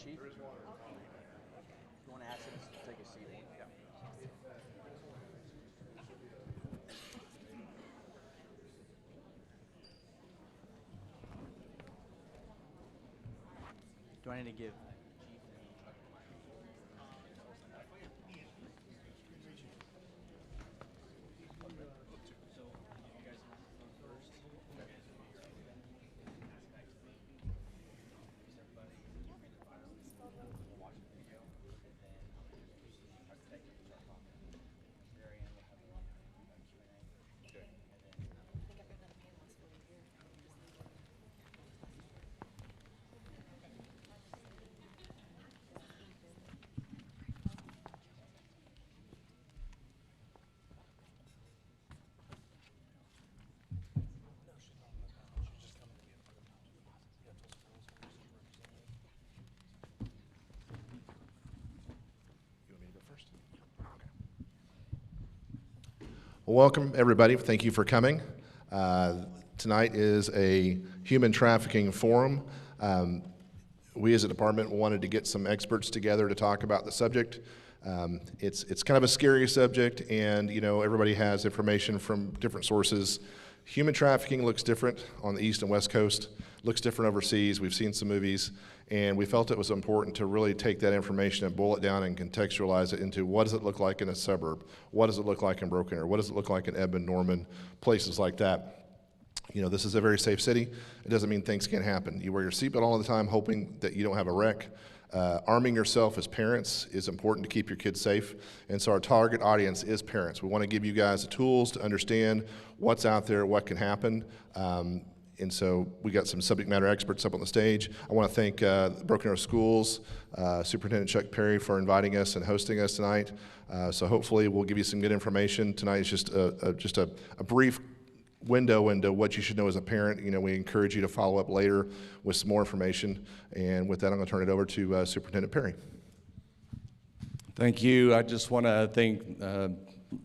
Chief? You want to ask him to take a seat? Yeah. Do I need to give Well, welcome, everybody. Thank you for coming. Tonight is a human trafficking forum. We as a department wanted to get some experts together to talk about the subject. It's kind of a scary subject, and everybody has information from different sources. Human trafficking looks different on the East and West Coast, looks different overseas. We've seen some movies, and we felt it was important to really take that information and boil it down and contextualize it into what does it look like in a suburb? What does it look like in Broken Arrow? What does it look like in Edmond, Norman, places like that? This is a very safe city. It doesn't mean things can't happen. You wear your seatbelt all the time, hoping that you don't have a wreck. Arming yourself as parents is important to keep your kids safe, and so our target audience is parents. We want to give you guys the tools to understand what's out there, what can happen, and so we got some subject matter experts up on the stage. I want to thank Broken Arrow Schools, Superintendent Chuck Perry for inviting us and hosting us tonight. So hopefully we'll give you some good information. Tonight is just a brief window into what you should know as a parent. We encourage you to follow up later with some more information. And with that, I'm going to turn it over to Superintendent Perry. Thank you. I just want to thank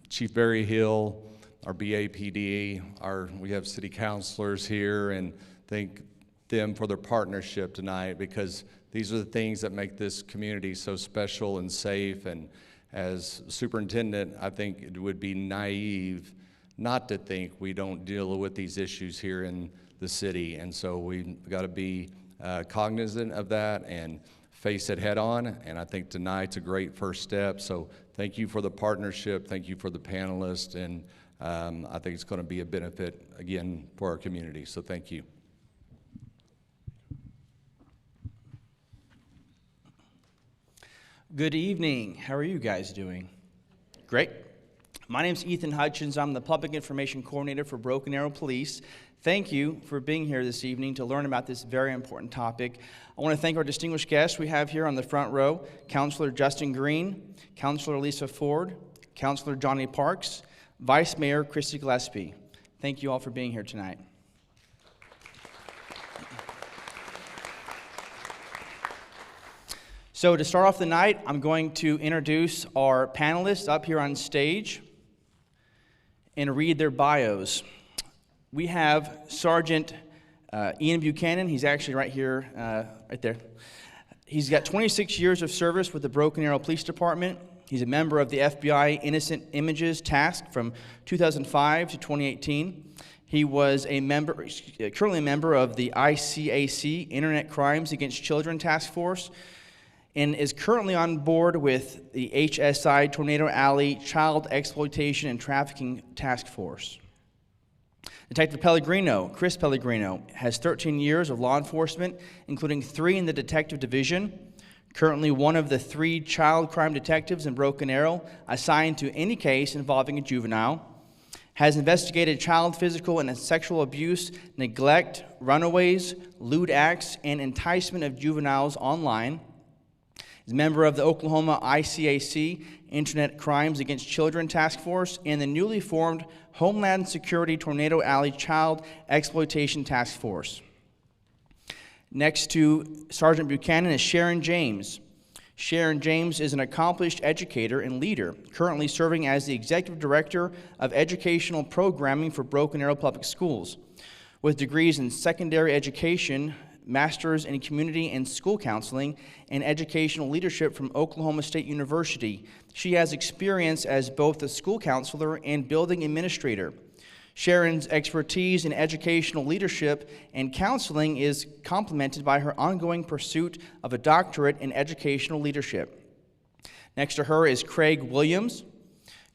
Chief Barry Hill, our BAPD, we have city councilors here, and thank them for their partnership tonight, because these are the things that make this community so special and safe. And as superintendent, I think it would be naive not to think we don't deal with these issues here in the city. And so we've got to be cognizant of that and face it head on. And I think tonight's a great first step. So thank you for the partnership. Thank you for the panelists. And I think it's going to be a benefit, again, for our community. So thank you. Good evening. How are you guys doing? Great. My name is Ethan Hutchins. I'm the Public Information Coordinator for Broken Arrow Police. Thank you for being here this evening to learn about this very important topic. I want to thank our distinguished guests we have here on the front row, Councilor Justin Green, Councilor Lisa Ford, Councilor Johnny Parks, Vice Mayor Christy Gillespie. Thank you all for being here tonight. So to start off the night, I'm going to introduce our panelists up here on stage and read their bios. We have Sergeant Ian Buchanan. He's actually right here, right there. He's got 26 years of service with the Broken Arrow Police Department. He's a member of the FBI Innocent Images Task from 2005 to 2018. He was currently a member of the ICAC, Internet Crimes Against Children Task Force, and is currently on board with the HSI Tornado Alley Child Exploitation and Trafficking Task Force. Detective Chris Pellegrino, has 13 years of law enforcement, including 3 in the Detective Division. Currently one of the 3 child crime detectives in Broken Arrow assigned to any case involving a juvenile. Has investigated child physical and sexual abuse, neglect, runaways, lewd acts, and enticement of juveniles online. Is a member of the Oklahoma ICAC, Internet Crimes Against Children Task Force, and the newly formed Homeland Security Tornado Alley Child Exploitation Task Force. Next to Sergeant Buchanan is Sharon James. Sharon James is an accomplished educator and leader, currently serving as the Executive Director of Educational Programming for Broken Arrow Public Schools. With degrees in secondary education, Master's in Community and School Counseling and Educational Leadership from Oklahoma State University. She has experience as both a school counselor and building administrator. Sharon's expertise in educational leadership and counseling is complemented by her ongoing pursuit of a doctorate in educational leadership. Next to her is Craig Williams.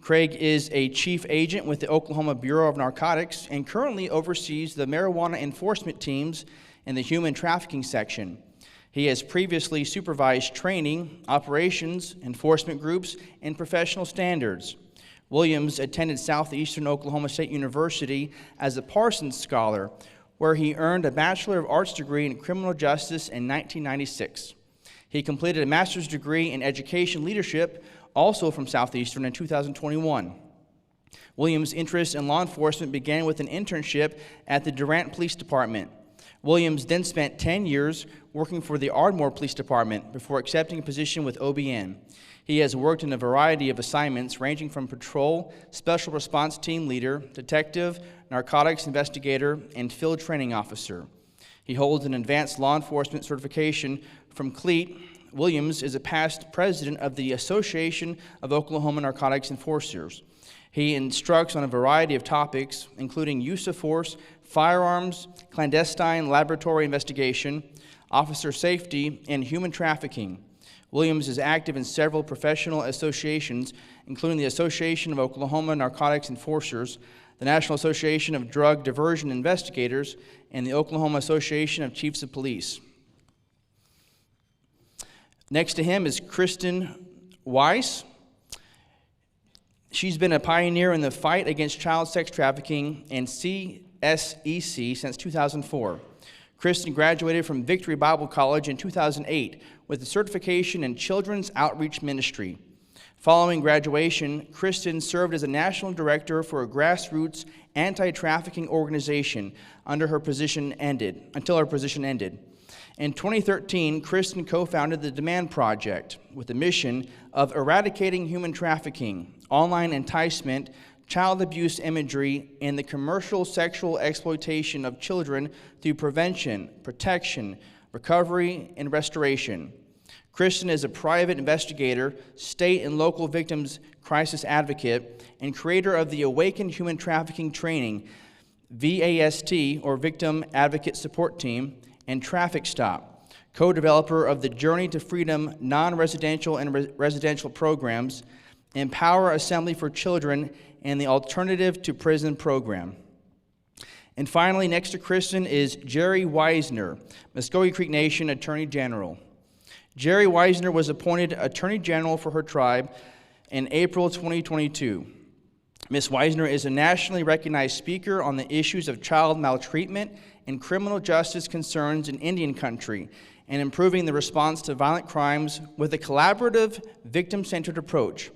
Craig is a chief agent with the Oklahoma Bureau of Narcotics and currently oversees the marijuana enforcement teams in the Human Trafficking section. He has previously supervised training, operations, enforcement groups, and professional standards. Williams attended Southeastern Oklahoma State University as a Parsons Scholar, where he earned a Bachelor of Arts degree in criminal justice in 1996. He completed a master's degree in education leadership, also from Southeastern, in 2021. Williams' interest in law enforcement began with an internship at the Durant Police Department. Williams then spent 10 years working for the Ardmore Police Department before accepting a position with OBN. He has worked in a variety of assignments ranging from patrol, special response team leader, detective, narcotics investigator, and field training officer. He holds an advanced law enforcement certification from CLEAT. Williams is a past president of the Association of Oklahoma Narcotics Enforcers. He instructs on a variety of topics, including use of force, firearms, clandestine laboratory investigation, officer safety, and human trafficking. Williams is active in several professional associations, including the Association of Oklahoma Narcotics Enforcers, the National Association of Drug Diversion Investigators, and the Oklahoma Association of Chiefs of Police. Next to him is Kristen Weiss. She's been a pioneer in the fight against child sex trafficking and CSEC since 2004. Kristen graduated from Victory Bible College in 2008 with a certification in Children's Outreach Ministry. Following graduation, Kristen served as a national director for a grassroots anti-trafficking organization until her position ended. In 2013, Kristen co-founded the Demand Project with the mission of eradicating human trafficking, online enticement, child abuse imagery, and the commercial sexual exploitation of children through prevention, protection, recovery, and restoration. Kristen is a private investigator, state and local victims crisis advocate, and creator of the Awakened Human Trafficking Training, VAST, or Victim Advocate Support Team, and Traffic Stop, co-developer of the Journey to Freedom non-residential and residential programs, Empower Assembly for Children, and the Alternative to Prison program. And finally, next to Kristen is Jerry Weisner, Muscogee Nation Attorney General. Jerry Weisner was appointed Attorney General for her tribe in April 2022. Ms. Weisner is a nationally recognized speaker on the issues of child maltreatment and criminal justice concerns in Indian country and improving the response to violent crimes with a collaborative, victim-centered approach.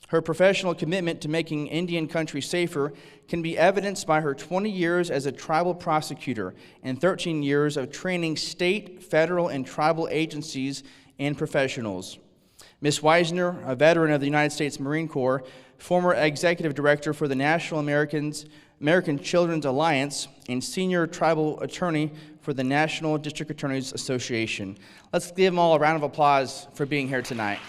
Her professional commitment to making Indian country safer can be evidenced by her 20 years as a tribal prosecutor and 13 years of training state, federal, and tribal agencies and professionals. Ms. Weisner, a veteran of the United States Marine Corps, former executive director for the National American Children's Alliance, and senior tribal attorney for the National District Attorneys Association. Let's give them all a round of applause for being here tonight.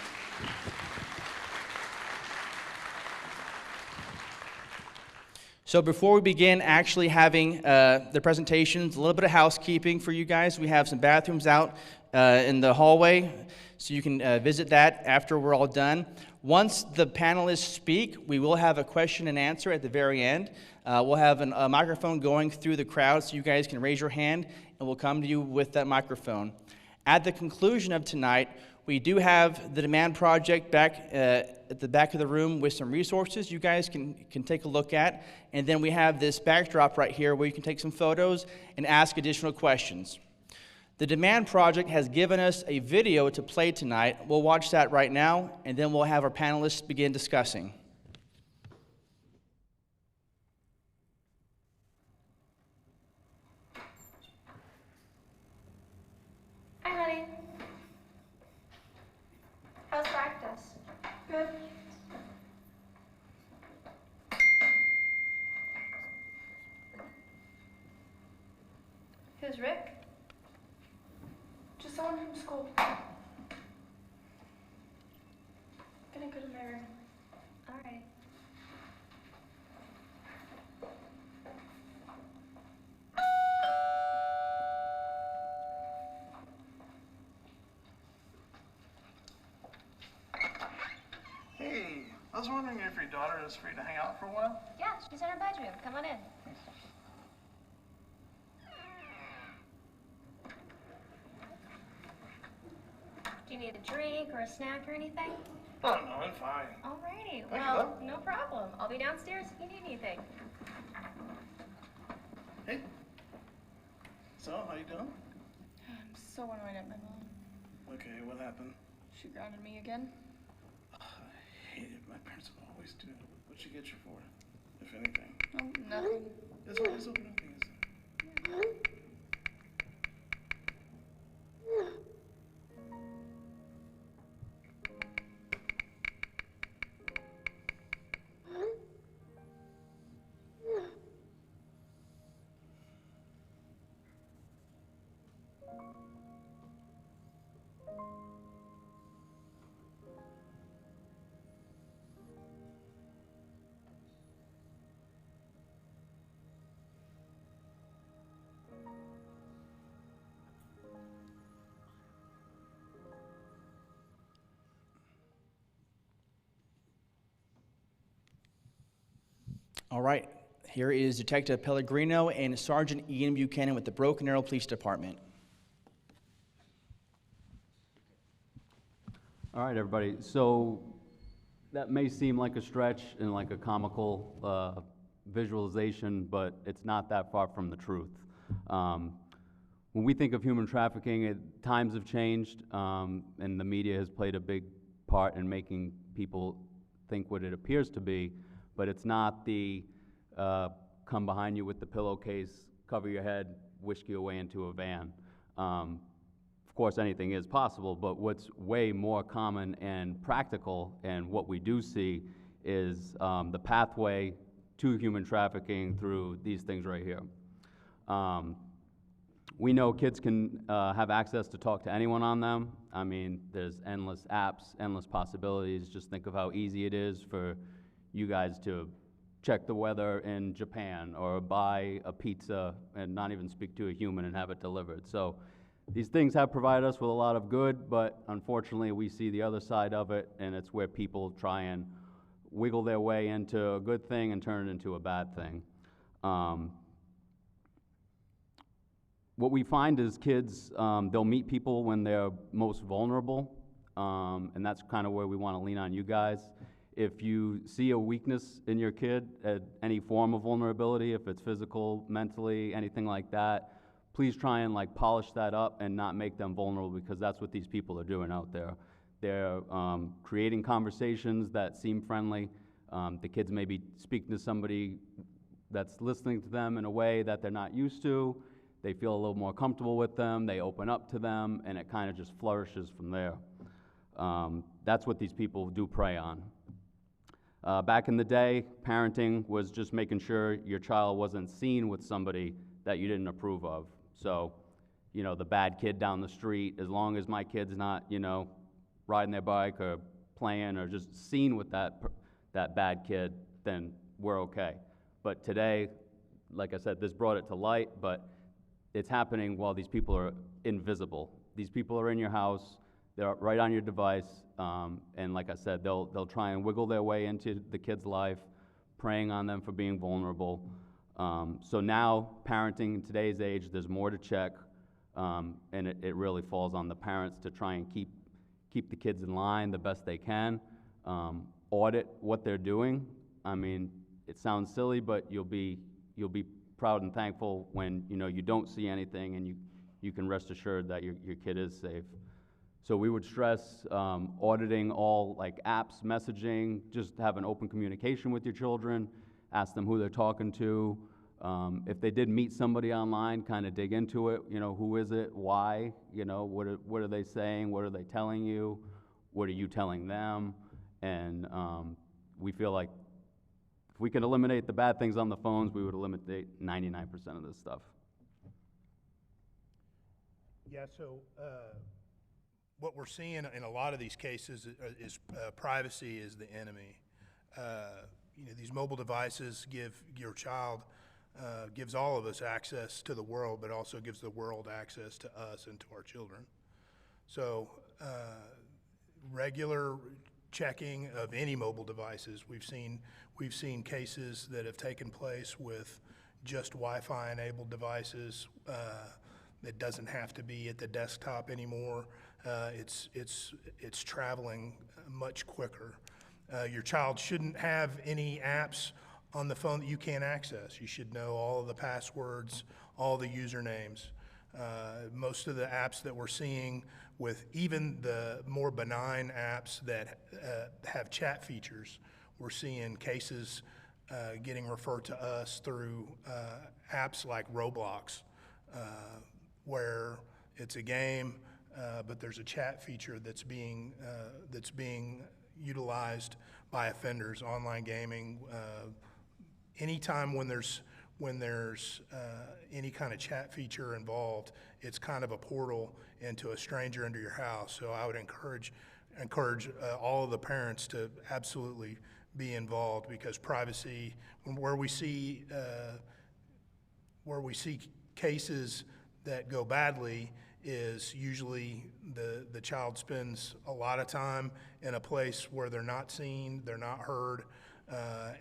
So before we begin actually having the presentations, a little bit of housekeeping for you guys. We have some bathrooms out in the hallway, so you can visit that after we're all done. Once the panelists speak, we will have a question and answer at the very end. We'll have a microphone going through the crowd so you guys can raise your hand, and we'll come to you with that microphone. At the conclusion of tonight, we do have the Demand Project back at the back of the room with some resources you guys can take a look at. And then we have this backdrop right here where you can take some photos and ask additional questions. The Demand Project has given us a video to play tonight. We'll watch that right now, and then we'll have our panelists begin discussing. Hi, honey. How's practice? Good. Who's Rick? someone from school. Gonna go to my room. Alright. Hey, I was wondering if your daughter is free to hang out for a while? Yeah, she's in her bedroom. Come on in. Do you need a drink or a snack or anything? Oh, no, I'm fine. Alrighty. Thank Well, no problem. I'll be downstairs if you need anything. Hey. So, how you doing? I'm so annoyed at my mom. Okay, what happened? She grounded me again. I hate it. My parents always do. What'd she get you for, if anything? Oh, nothing. It's nothing, is it? All right, here is Detective Pellegrino and Sergeant Ian Buchanan with the Broken Arrow Police Department. All right, everybody. So that may seem like a stretch and like a comical visualization, but it's not that far from the truth. When we think of human trafficking, times have changed, and the media has played a big part in making people think what it appears to be, but it's not the come behind you with the pillowcase, cover your head, whisk you away into a van. Of course, anything is possible, but what's way more common and practical, and what we do see, is the pathway to human trafficking through these things right here. We know kids can have access to talk to anyone on them. I mean, there's endless apps, endless possibilities. Just think of how easy it is for you guys to check the weather in Japan or buy a pizza and not even speak to a human and have it delivered. So these things have provided us with a lot of good, but unfortunately we see the other side of it, and it's where people try and wiggle their way into a good thing and turn it into a bad thing. What we find is kids, they'll meet people when they're most vulnerable, and that's kind of where we want to lean on you guys. If you see a weakness in your kid at any form of vulnerability, if it's physical, mentally, anything like that, please try and polish that up and not make them vulnerable, because that's what these people are doing out there. They're creating conversations that seem friendly. The kids may be speaking to somebody that's listening to them in a way that they're not used to. They feel a little more comfortable with them, they open up to them, and it kind of just flourishes from there. That's what these people do prey on. Back in the day, parenting was just making sure your child wasn't seen with somebody that you didn't approve of. So, the bad kid down the street, as long as my kid's not, riding their bike or playing or just seen with that bad kid, then we're okay. But today, like I said, this brought it to light, but it's happening while these people are invisible. These people are in your house, they're right on your device, and like I said, they'll try and wiggle their way into the kid's life, preying on them for being vulnerable. So now, parenting in today's age, there's more to check, and it really falls on the parents to try and keep the kids in line the best they can, audit what they're doing. I mean, it sounds silly, but you'll be proud and thankful when you don't see anything, and you can rest assured that your kid is safe. So we would stress auditing all apps, messaging, just have an open communication with your children, ask them who they're talking to. If they did meet somebody online, kind of dig into it, who is it, why, what are they saying, what are they telling you, what are you telling them, and we feel like if we could eliminate the bad things on the phones, we would eliminate 99% of this stuff. Yeah, so what we're seeing in a lot of these cases is privacy is the enemy. These mobile devices give your child, gives all of us access to the world, but also gives the world access to us and to our children. So regular checking of any mobile devices, we've seen cases that have taken place with just Wi-Fi enabled devices. It doesn't have to be at the desktop anymore. It's traveling much quicker. Your child shouldn't have any apps on the phone that you can't access. You should know all of the passwords, all the usernames. Most of the apps that we're seeing, with even the more benign apps that have chat features, we're seeing cases getting referred to us through apps like Roblox, where it's a game, but there's a chat feature that's being utilized by offenders, online gaming. Anytime when there's any kind of chat feature involved, it's kind of a portal into a stranger into your house. So I would encourage all of the parents to absolutely be involved, because privacy, where we see cases that go badly, is usually the child spends a lot of time in a place where they're not seen, they're not heard,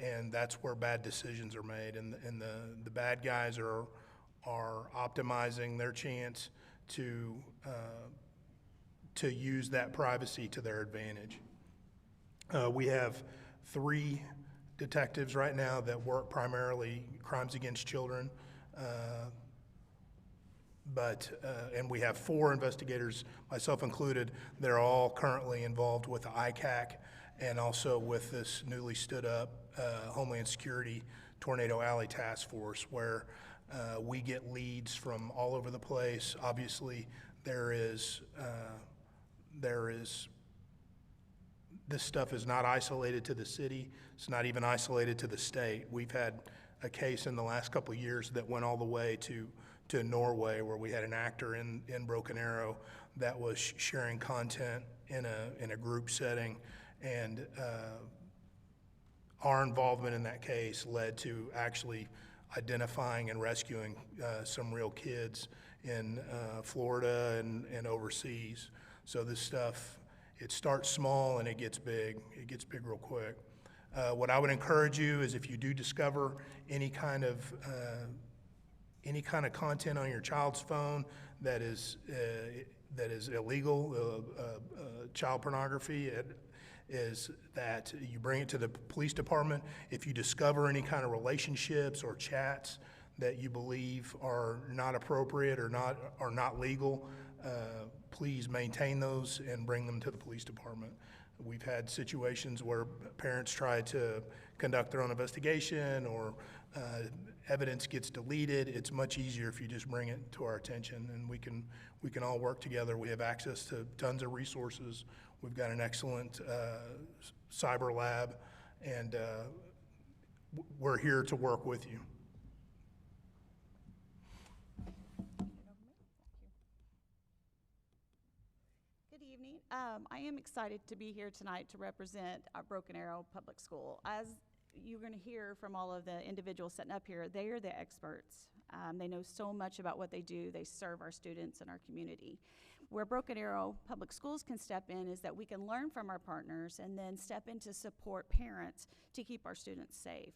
and that's where bad decisions are made. And the bad guys are optimizing their chance to use that privacy to their advantage. We have 3 detectives right now that work primarily crimes against children. And we have 4 investigators, myself included, that are all currently involved with the ICAC and also with this newly stood up Homeland Security Tornado Alley Task Force, where we get leads from all over the place. Obviously, this stuff is not isolated to the city. It's not even isolated to the state. We've had a case in the last couple of years that went all the way to Norway, where we had an actor in Broken Arrow that was sharing content in a group setting, and our involvement in that case led to actually identifying and rescuing some real kids in Florida and overseas. So this stuff, it starts small and it gets big. It gets big real quick. What I would encourage you is, if you do discover any kind of content on your child's phone that is illegal, child pornography, is that you bring it to the police department. If you discover any kind of relationships or chats that you believe are not appropriate or not legal, please maintain those and bring them to the police department. We've had situations where parents try to conduct their own investigation, or evidence gets deleted. It's much easier if you just bring it to our attention, and we can all work together. We have access to tons of resources. We've got an excellent cyber lab, and we're here to work with you. Good evening. I am excited to be here tonight to represent our Broken Arrow Public School. As you're going to hear from all of the individuals sitting up here, they are the experts. They know so much about what they do. They serve our students and our community. Where Broken Arrow Public Schools can step in is that we can learn from our partners and then step in to support parents to keep our students safe.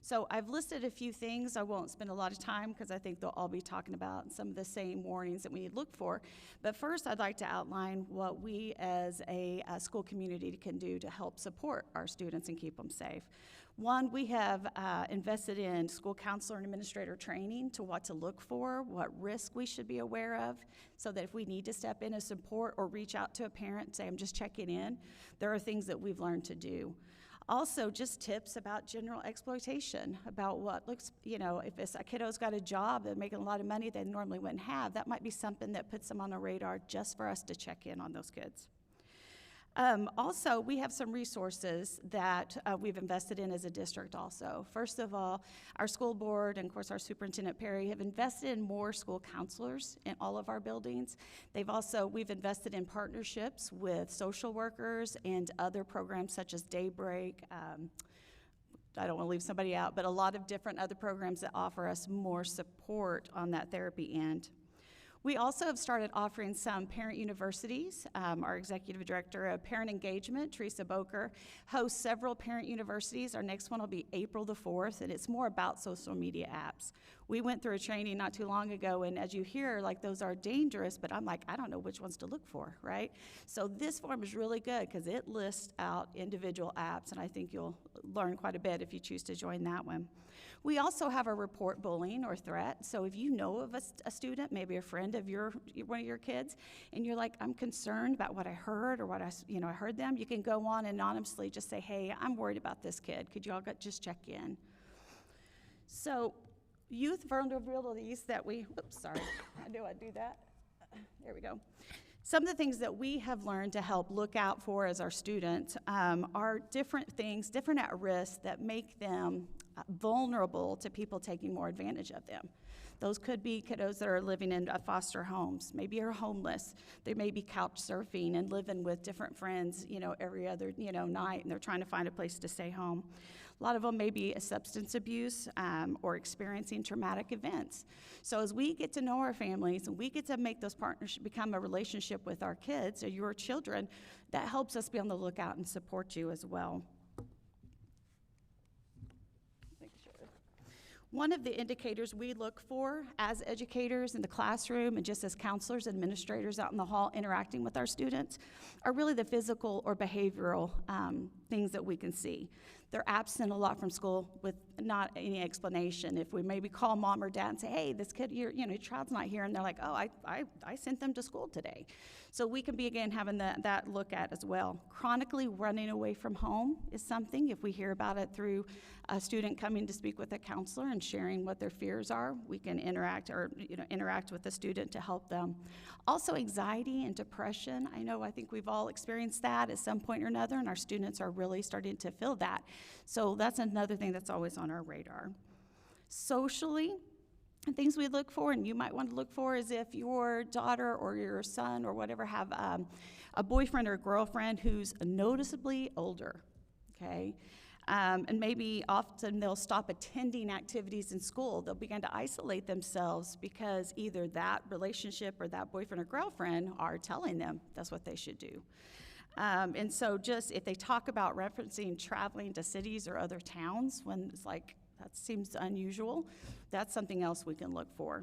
So I've listed a few things. I won't spend a lot of time because I think they'll all be talking about some of the same warnings that we look for. But first, I'd like to outline what we as a school community can do to help support our students and keep them safe. One, we have invested in school counselor and administrator training to what to look for, what risk we should be aware of, so that if we need to step in as support or reach out to a parent and say, I'm just checking in, there are things that we've learned to do. Also, just tips about general exploitation, about what looks, if a kiddo's got a job, they're making a lot of money they normally wouldn't have, that might be something that puts them on the radar just for us to check in on those kids. Also, we have some resources that we've invested in as a district also. First of all, our school board and of course our superintendent Perry have invested in more school counselors in all of our buildings. We've invested in partnerships with social workers and other programs such as Daybreak. I don't want to leave somebody out, but a lot of different other programs that offer us more support on that therapy end. We also have started offering some parent universities. Our executive director of parent engagement, Teresa Boker, hosts several parent universities. Our next one will be April the 4th, and it's more about social media apps. We went through a training not too long ago, and as you hear, like those are dangerous, but I'm like, I don't know which ones to look for, right? So this form is really good because it lists out individual apps, and I think you'll learn quite a bit if you choose to join that one. We also have a report bullying or threat. So if you know of a student, maybe a friend of one of your kids, and you're like, I'm concerned about what I heard or what I heard them, you can go on and anonymously just say, hey, I'm worried about this kid. Could you all just check in? So youth vulnerabilities that I knew I'd do that. There we go. Some of the things that we have learned to help look out for as our students are different things, different at risk that make them vulnerable to people taking more advantage of them. Those could be kiddos that are living in foster homes, maybe are homeless. They may be couch surfing and living with different friends, every other, night, and they're trying to find a place to stay home. A lot of them may be a substance abuse or experiencing traumatic events. So as we get to know our families and we get to make those partnerships become a relationship with our kids or your children, that helps us be on the lookout and support you as well. One of the indicators we look for as educators in the classroom and just as counselors, administrators out in the hall interacting with our students are really the physical or behavioral things that we can see. They're absent a lot from school with not any explanation. If we maybe call mom or dad and say, hey, this kid, your child's not here, and they're like, oh, I sent them to school today. So we can be, again, having that look at as well. Chronically running away from home is something. If we hear about it through a student coming to speak with a counselor and sharing what their fears are, we can interact with the student to help them. Also, anxiety and depression. I think we've all experienced that at some point or another, and our students are really starting to feel that. So that's another thing that's always on our radar. Socially, things we look for, and you might want to look for, is if your daughter or your son or whatever have a boyfriend or girlfriend who's noticeably older, okay? And maybe often they'll stop attending activities in school. They'll begin to isolate themselves because either that relationship or that boyfriend or girlfriend are telling them that's what they should do. And so just if they talk about referencing traveling to cities or other towns when it's like, that seems unusual, that's something else we can look for.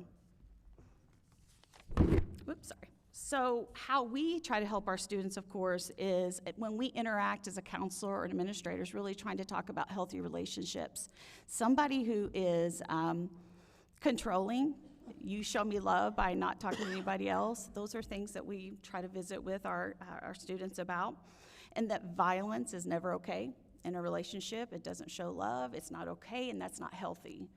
Whoops, sorry. So how we try to help our students, of course, is when we interact as a counselor or an administrator is really trying to talk about healthy relationships. Somebody who is controlling, you show me love by not talking to anybody else, those are things that we try to visit with our students about. And that violence is never okay in a relationship. It doesn't show love, it's not okay, and that's not healthy.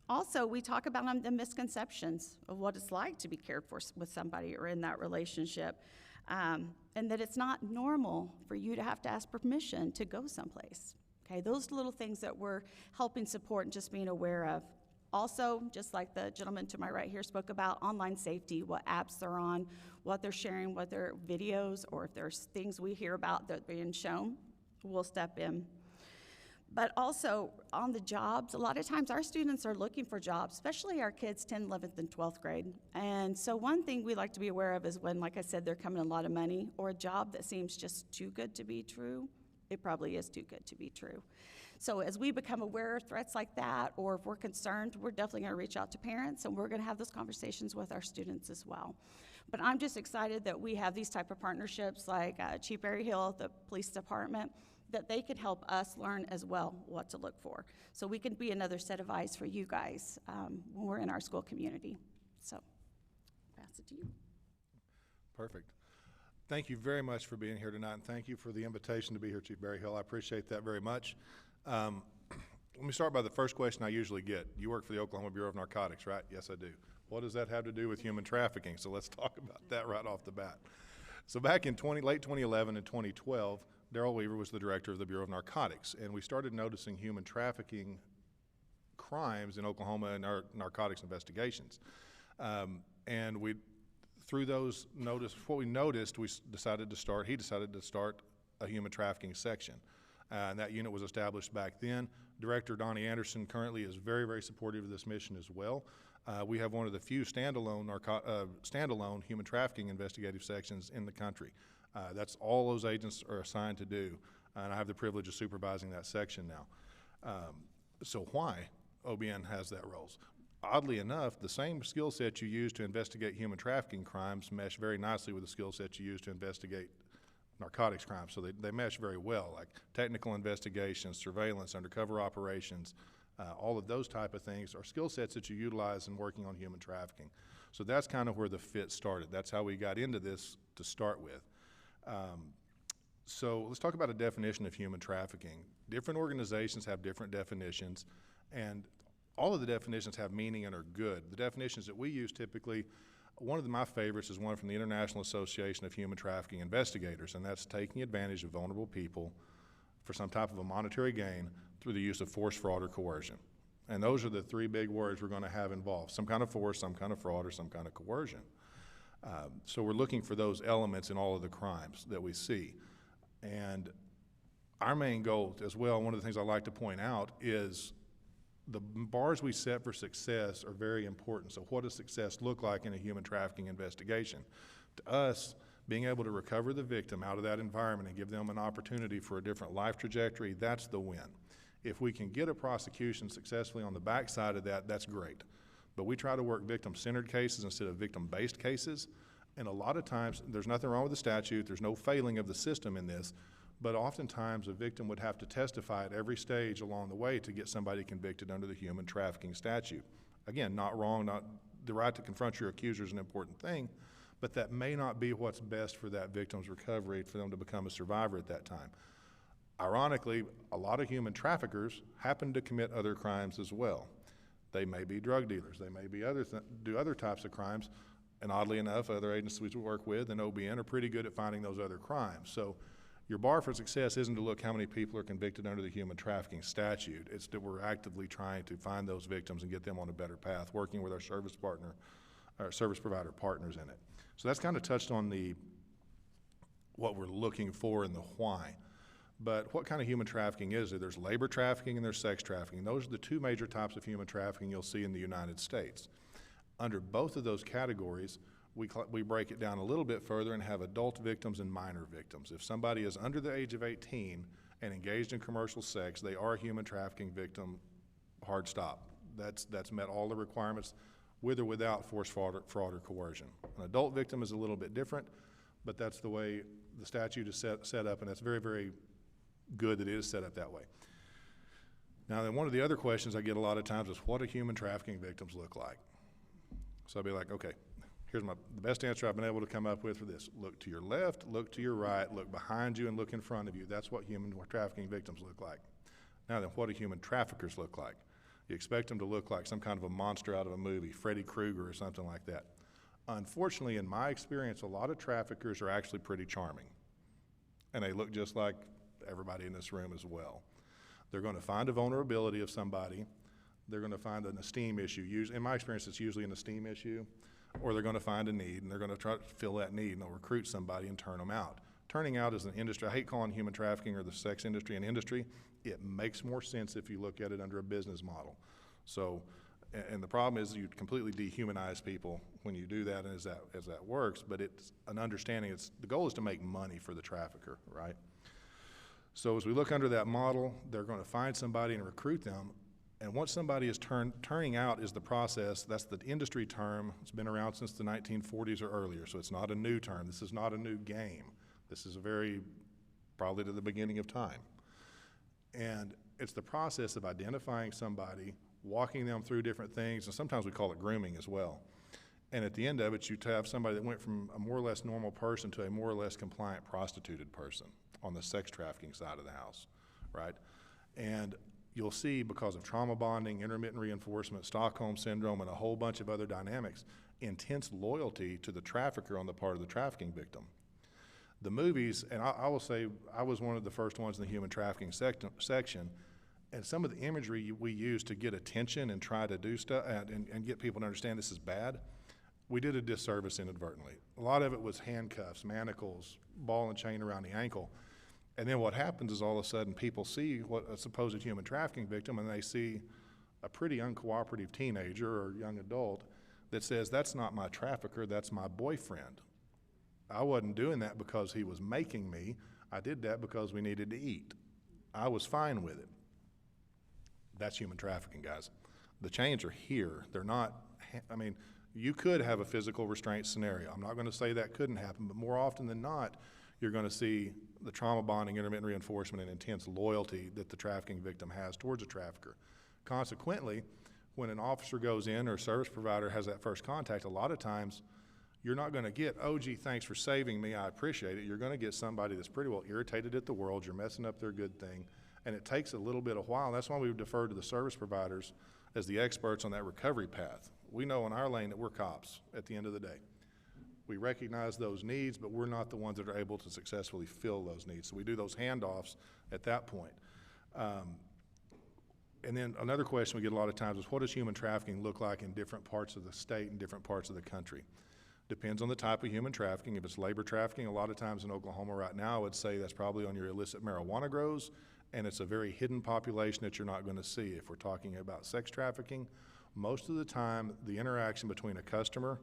Also, we talk about the misconceptions of what it's like to be cared for with somebody or in that relationship, and that it's not normal for you to have to ask permission to go someplace. Okay, those little things that we're helping support and just being aware of. Also, just like the gentleman to my right here spoke about, online safety, what apps they're on, what they're sharing, what their videos, or if there's things we hear about that are being shown, we'll step in. But also on the jobs, a lot of times our students are looking for jobs, especially our kids 10th, 11th, and 12th grade. And so one thing we like to be aware of is when, like I said, they're coming a lot of money or a job that seems just too good to be true, it probably is too good to be true. So as we become aware of threats like that, or if we're concerned, we're definitely gonna reach out to parents and we're gonna have those conversations with our students as well. But I'm just excited that we have these type of partnerships like Chief Barry Hill, the police department, that they can help us learn as well what to look for. So we can be another set of eyes for you guys when we're in our school community. So, pass it to you. Perfect. Thank you very much for being here tonight, and thank you for the invitation to be here, Chief Barry Hill. I appreciate that very much. Let me start by the first question I usually get. You work for the Oklahoma Bureau of Narcotics, right? Yes, I do. What does that have to do with human trafficking? So let's talk about that right off the bat. So back in late 2011 and 2012, Darrell Weaver was the director of the Bureau of Narcotics, and we started noticing human trafficking crimes in Oklahoma in our narcotics investigations. And through those what we noticed, he decided to start a human trafficking section. And that unit was established back then. Director Donnie Anderson currently is very, very supportive of this mission as well. We have one of the few standalone human trafficking investigative sections in the country. That's all those agents are assigned to do, and I have the privilege of supervising that section now. So why OBN has that role? Oddly enough, the same skill set you use to investigate human trafficking crimes mesh very nicely with the skill set you use to investigate narcotics crimes. So they mesh very well, like technical investigations, surveillance, undercover operations, all of those type of things are skill sets that you utilize in working on human trafficking. So that's kind of where the fit started. That's how we got into this to start with. So let's talk about a definition of human trafficking. Different organizations have different definitions, and all of the definitions have meaning and are good. The definitions that we use typically, one of my favorites is one from the International Association of Human Trafficking Investigators, and that's taking advantage of vulnerable people for some type of a monetary gain through the use of force, fraud, or coercion. And those are the three big words we're going to have involved: some kind of force, some kind of fraud, or some kind of coercion. So we're looking for those elements in all of the crimes that we see. And our main goal as well, one of the things I like to point out, is the bars we set for success are very important. So what does success look like in a human trafficking investigation? To us, being able to recover the victim out of that environment and give them an opportunity for a different life trajectory, that's the win. If we can get a prosecution successfully on the backside of that, that's great. But we try to work victim-centered cases instead of victim-based cases. And a lot of times, there's nothing wrong with the statute, there's no failing of the system in this, but oftentimes a victim would have to testify at every stage along the way to get somebody convicted under the human trafficking statute. Again, not wrong, the right to confront your accuser is an important thing, but that may not be what's best for that victim's recovery, for them to become a survivor at that time. Ironically, a lot of human traffickers happen to commit other crimes as well. They may be drug dealers, they may be do other types of crimes, and oddly enough, other agencies we work with and OBN are pretty good at finding those other crimes. So your bar for success isn't to look how many people are convicted under the human trafficking statute. It's that we're actively trying to find those victims and get them on a better path, working with our service provider partners in it. So that's kind of touched on what we're looking for and the why. But what kind of human trafficking is there? There's labor trafficking and there's sex trafficking. Those are the two major types of human trafficking you'll see in the United States. Under both of those categories, we break it down a little bit further and have adult victims and minor victims. If somebody is under the age of 18 and engaged in commercial sex, they are a human trafficking victim, hard stop. That's met all the requirements with or without force, fraud, or coercion. An adult victim is a little bit different, but that's the way the statute is set up, and that's very, very good that it is set up that way. Now, then one of the other questions I get a lot of times is, what do human trafficking victims look like? So I'll be like, okay, here's the best answer I've been able to come up with for this. Look to your left, look to your right, look behind you, and look in front of you. That's what human trafficking victims look like. Now then, what do human traffickers look like? You expect them to look like some kind of a monster out of a movie, Freddy Krueger or something like that. Unfortunately, in my experience, a lot of traffickers are actually pretty charming. And they look just like everybody in this room as well. They're going to find a vulnerability of somebody. They're going to find an esteem issue. In my experience, it's usually an esteem issue. Or they're going to find a need, and they're going to try to fill that need, and they'll recruit somebody and turn them out. Turning out is an industry. I hate calling human trafficking or the sex industry an industry. It makes more sense if you look at it under a business model. So, and the problem is you completely dehumanize people when you do that, and as that works. But it's an understanding. The goal is to make money for the trafficker, right? So as we look under that model, they're going to find somebody and recruit them. And once somebody is turning out is the process. That's the industry term. It's been around since the 1940s or earlier, so it's not a new term. This is not a new game. This is probably to the beginning of time. And it's the process of identifying somebody, walking them through different things, and sometimes we call it grooming as well. And at the end of it, you have somebody that went from a more or less normal person to a more or less compliant prostituted person on the sex trafficking side of the house, right? And you'll see, because of trauma bonding, intermittent reinforcement, Stockholm syndrome, and a whole bunch of other dynamics, intense loyalty to the trafficker on the part of the trafficking victim. The movies, and I will say, I was one of the first ones in the human trafficking section, and some of the imagery we use to get attention and try to do stuff and get people to understand this is bad, we did a disservice inadvertently. A lot of it was handcuffs, manacles, ball and chain around the ankle. And then what happens is all of a sudden people see what a supposed human trafficking victim, and they see a pretty uncooperative teenager or young adult that says, that's not my trafficker, that's my boyfriend. I wasn't doing that because he was making me. I did that because we needed to eat. I was fine with it. That's human trafficking, guys. The chains are here. They're not, I mean, you could have a physical restraint scenario. I'm not going to say that couldn't happen, but more often than not, you're going to see the trauma bonding, intermittent reinforcement, and intense loyalty that the trafficking victim has towards a trafficker. Consequently, when an officer goes in or a service provider has that first contact, a lot of times you're not going to get, oh, gee, thanks for saving me, I appreciate it. You're going to get somebody that's pretty well irritated at the world, you're messing up their good thing, and it takes a little bit of while. That's why we defer to the service providers as the experts on that recovery path. We know in our lane that we're cops at the end of the day. We recognize those needs, but we're not the ones that are able to successfully fill those needs. So we do those handoffs at that point. And then another question we get a lot of times is, what does human trafficking look like in different parts of the state and different parts of the country? Depends on the type of human trafficking. If it's labor trafficking, a lot of times in Oklahoma right now, I would say that's probably on your illicit marijuana grows, and it's a very hidden population that you're not going to see. If we're talking about sex trafficking, most of the time the interaction between a customer,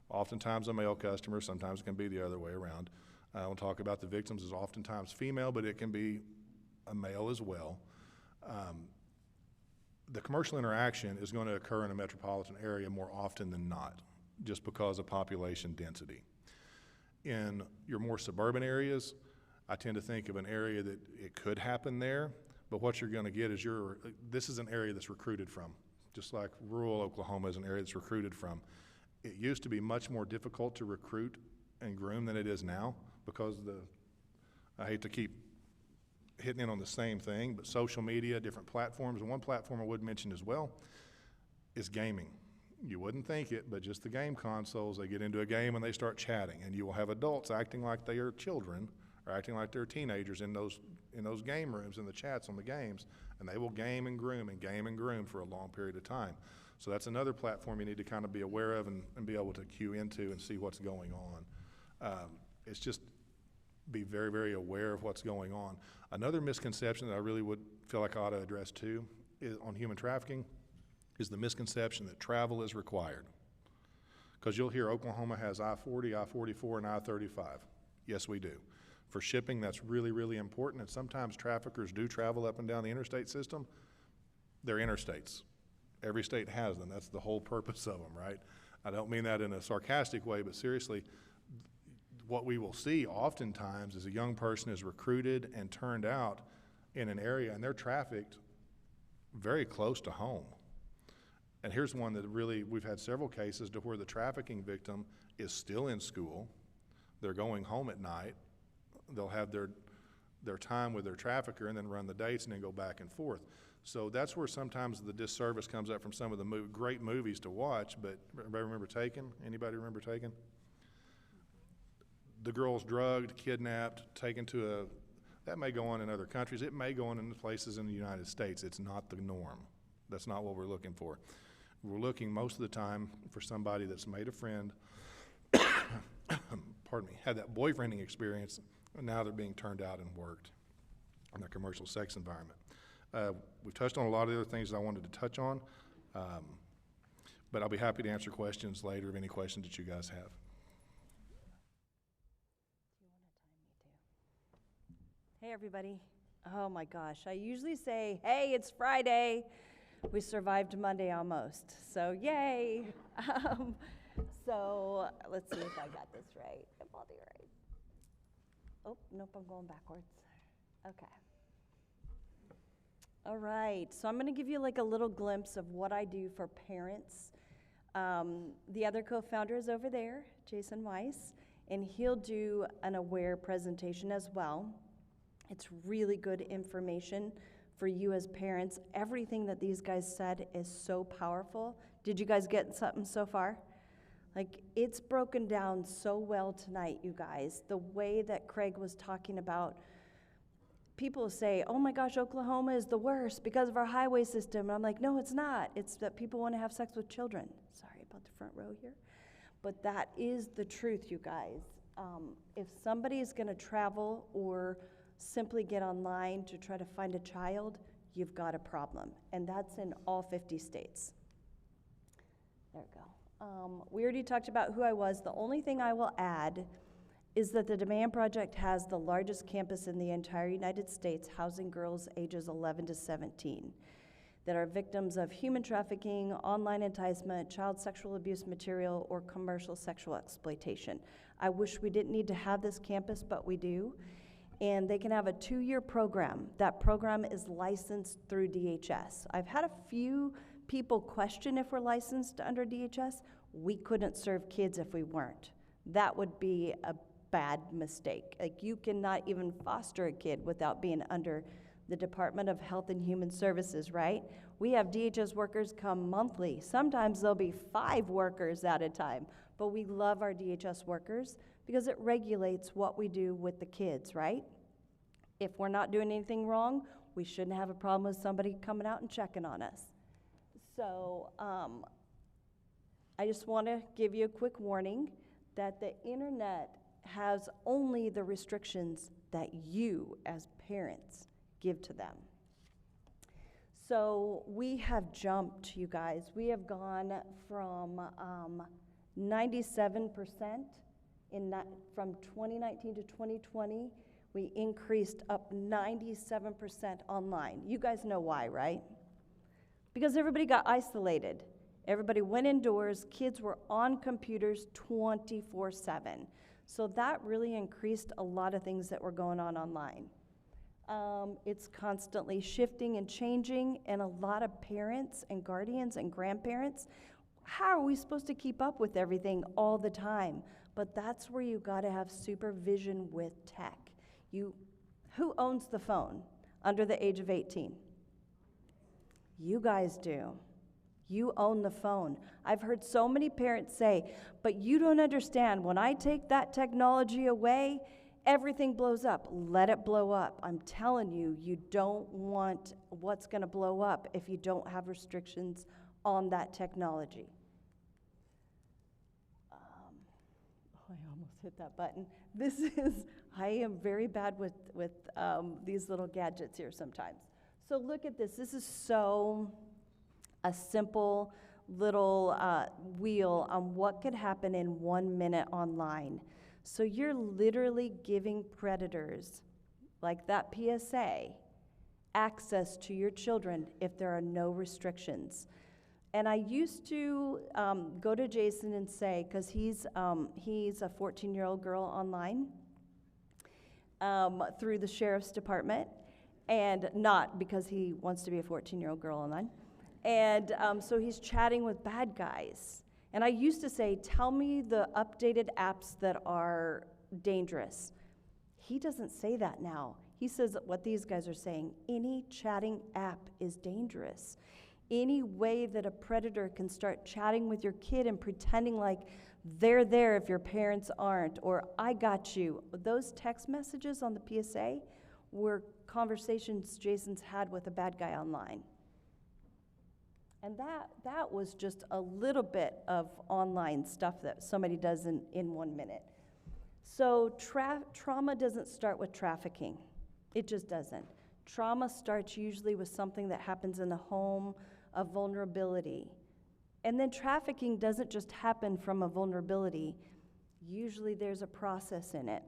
oftentimes a male customer, sometimes it can be the other way around. We'll talk about the victims as oftentimes female, but it can be a male as well. The commercial interaction is going to occur in a metropolitan area more often than not, just because of population density. In your more suburban areas, I tend to think of an area that it could happen there, but what you're going to get is this is an area that's recruited from, just like rural Oklahoma is an area that's recruited from. It used to be much more difficult to recruit and groom than it is now because I hate to keep hitting in on the same thing, but social media, different platforms, and one platform I would mention as well is gaming. You wouldn't think it, but just the game consoles, they get into a game and they start chatting, and you will have adults acting like they are children or acting like they're teenagers in those game rooms, in the chats on the games, and they will game and groom for a long period of time. So that's another platform you need to kind of be aware of and be able to cue into and see what's going on. It's just be very, very aware of what's going on. Another misconception that I really would feel like I ought to address too on human trafficking is the misconception that travel is required. Because you'll hear Oklahoma has I-40, I-44, and I-35. Yes, we do. For shipping, that's really, really important, and sometimes traffickers do travel up and down the interstate system. They're interstates. Every state has them. That's the whole purpose of them, right? I don't mean that in a sarcastic way, but seriously, what we will see oftentimes is a young person is recruited and turned out in an area, and they're trafficked very close to home. And here's one that really, we've had several cases to where the trafficking victim is still in school, they're going home at night, they'll have their time with their trafficker and then run the dates and then go back and forth. So that's where sometimes the disservice comes up from some of the great movies to watch, but everybody remember Taken? Anybody remember Taken? The girl's drugged, kidnapped, taken to that may go on in other countries, it may go on in places in the United States. It's not the norm. That's not what we're looking for. We're looking most of the time for somebody that's made a friend, pardon me, had that boyfriending experience, and now they're being turned out and worked in a commercial sex environment. We've touched on a lot of the other things that I wanted to touch on, but I'll be happy to answer questions later of any questions that you guys have. Hey everybody. Oh my gosh, I usually say, hey, it's Friday. We survived Monday almost, so yay. So let's see if I got this right, if I'll do it right. Oh, nope, I'm going backwards. Okay. All right, so I'm gonna give you like a little glimpse of what I do for parents. The other co-founder is over there, Jason Weiss, and he'll do an AWARE presentation as well. It's really good information for you as parents. Everything that these guys said is so powerful. Did you guys get something so far? Like, it's broken down so well tonight, you guys. The way that Craig was talking about, people say, oh my gosh, Oklahoma is the worst because of our highway system. And I'm like, no, it's not. It's that people want to have sex with children. Sorry about the front row here. But that is the truth, you guys. If somebody is going to travel or simply get online to try to find a child, you've got a problem. And that's in all 50 states. There we go. We already talked about who I was. The only thing I will add is that the Demand Project has the largest campus in the entire United States, housing girls ages 11 to 17 that are victims of human trafficking, online enticement, child sexual abuse material, or commercial sexual exploitation. I wish we didn't need to have this campus, but we do. And they can have a 2-year program. That program is licensed through DHS. I've had a few people question if we're licensed under DHS. We couldn't serve kids if we weren't. That would be a bad mistake. Like, you cannot even foster a kid without being under the Department of Health and Human Services, right? We have DHS workers come monthly. Sometimes there'll be 5 workers at a time, but we love our DHS workers because it regulates what we do with the kids, right? If we're not doing anything wrong, we shouldn't have a problem with somebody coming out and checking on us. So I just want to give you a quick warning that the internet has only the restrictions that you as parents give to them. So we have jumped, you guys. We have gone from 97% from 2019 to 2020. We increased up 97% online. You guys know why, right? Because everybody got isolated. Everybody went indoors. Kids were on computers 24/7. So that really increased a lot of things that were going on online. It's constantly shifting and changing, and a lot of parents and guardians and grandparents, how are we supposed to keep up with everything all the time? But that's where you gotta have supervision with tech. Who owns the phone under the age of 18? You guys do. You own the phone. I've heard so many parents say, but you don't understand, when I take that technology away, everything blows up. Let it blow up. I'm telling you, you don't want what's gonna blow up if you don't have restrictions on that technology. I almost hit that button. I am very bad with these little gadgets here sometimes. So look at this. This is so a simple little wheel on what could happen in 1 minute online. So you're literally giving predators, like that PSA, access to your children if there are no restrictions. And I used to go to Jason and say, because he's a 14-year-old girl online through the sheriff's department, and not because he wants to be a 14-year-old girl online. And so he's chatting with bad guys. And I used to say, tell me the updated apps that are dangerous. He doesn't say that now. He says what these guys are saying. Any chatting app is dangerous. Any way that a predator can start chatting with your kid and pretending like they're there if your parents aren't, or I got you. Those text messages on the PSA were conversations Jason's had with a bad guy online. And that was just a little bit of online stuff that somebody does in 1 minute. So trauma doesn't start with trafficking. It just doesn't. Trauma starts usually with something that happens in the home, a vulnerability. And then trafficking doesn't just happen from a vulnerability. Usually there's a process in it,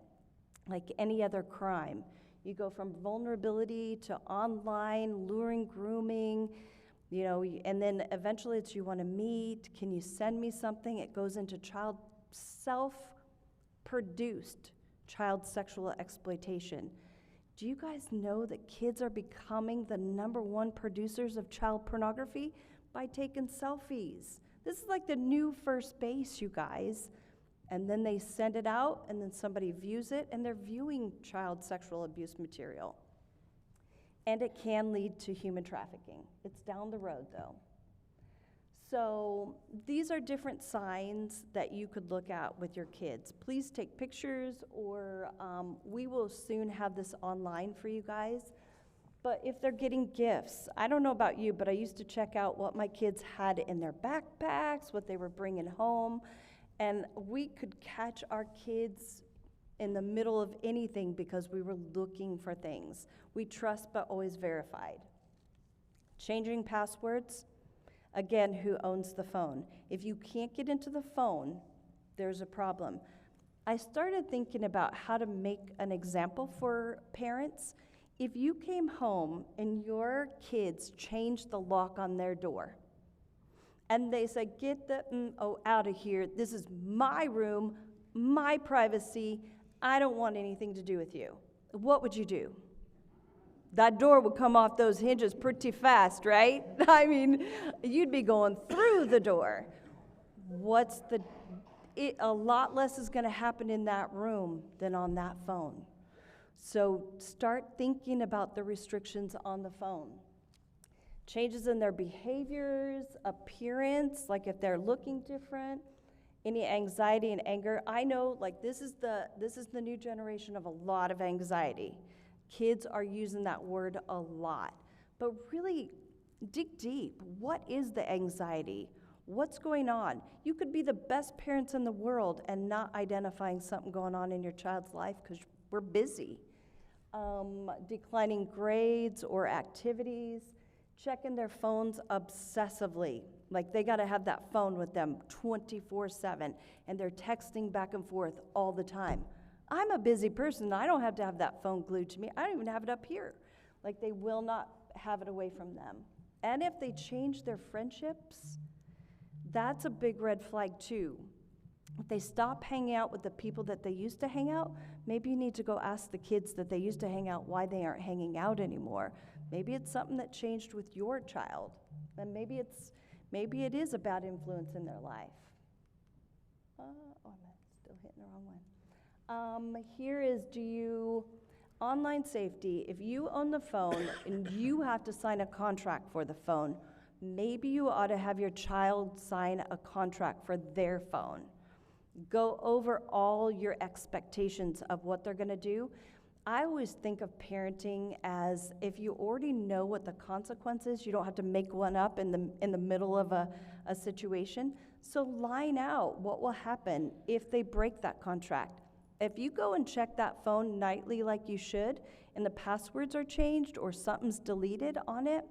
like any other crime. You go from vulnerability to online, luring, grooming, and then eventually it's you want to meet, can you send me something? It goes into self-produced child sexual exploitation. Do you guys know that kids are becoming the #1 producers of child pornography by taking selfies? This is like the new first base, you guys. And then they send it out, and then somebody views it, and they're viewing child sexual abuse material. And it can lead to human trafficking. It's down the road, though. So these are different signs that you could look at with your kids. Please take pictures, or we will soon have this online for you guys. But if they're getting gifts, I don't know about you, but I used to check out what my kids had in their backpacks, what they were bringing home, and we could catch our kids in the middle of anything because we were looking for things. We trust but always verified. Changing passwords, again, who owns the phone? If you can't get into the phone, there's a problem. I started thinking about how to make an example for parents. If you came home and your kids changed the lock on their door, and they said, get the out of here, this is my room, my privacy, I don't want anything to do with you, what would you do? That door would come off those hinges pretty fast, right? I mean, you'd be going through the door. A lot less is going to happen in that room than on that phone. So start thinking about the restrictions on the phone. Changes in their behaviors, appearance, like if they're looking different, any anxiety and anger. I know, like, this is the new generation of a lot of anxiety. Kids are using that word a lot. But really, dig deep. What is the anxiety? What's going on? You could be the best parents in the world and not identifying something going on in your child's life because we're busy. Declining grades or activities, checking their phones obsessively. Like they got to have that phone with them 24/7, and they're texting back and forth all the time. I'm a busy person. I don't have to have that phone glued to me. I don't even have it up here. Like they will not have it away from them. And if they change their friendships, that's a big red flag too. If they stop hanging out with the people that they used to hang out, maybe you need to go ask the kids that they used to hang out why they aren't hanging out anymore. Maybe it's something that changed with your child, and maybe it is a bad influence in their life. I'm still hitting the wrong one. Here is, online safety, if you own the phone and you have to sign a contract for the phone, maybe you ought to have your child sign a contract for their phone. Go over all your expectations of what they're gonna do. I always think of parenting as if you already know what the consequence is, you don't have to make one up in the middle of a situation. So line out what will happen if they break that contract. If you go and check that phone nightly like you should, and the passwords are changed or something's deleted on it,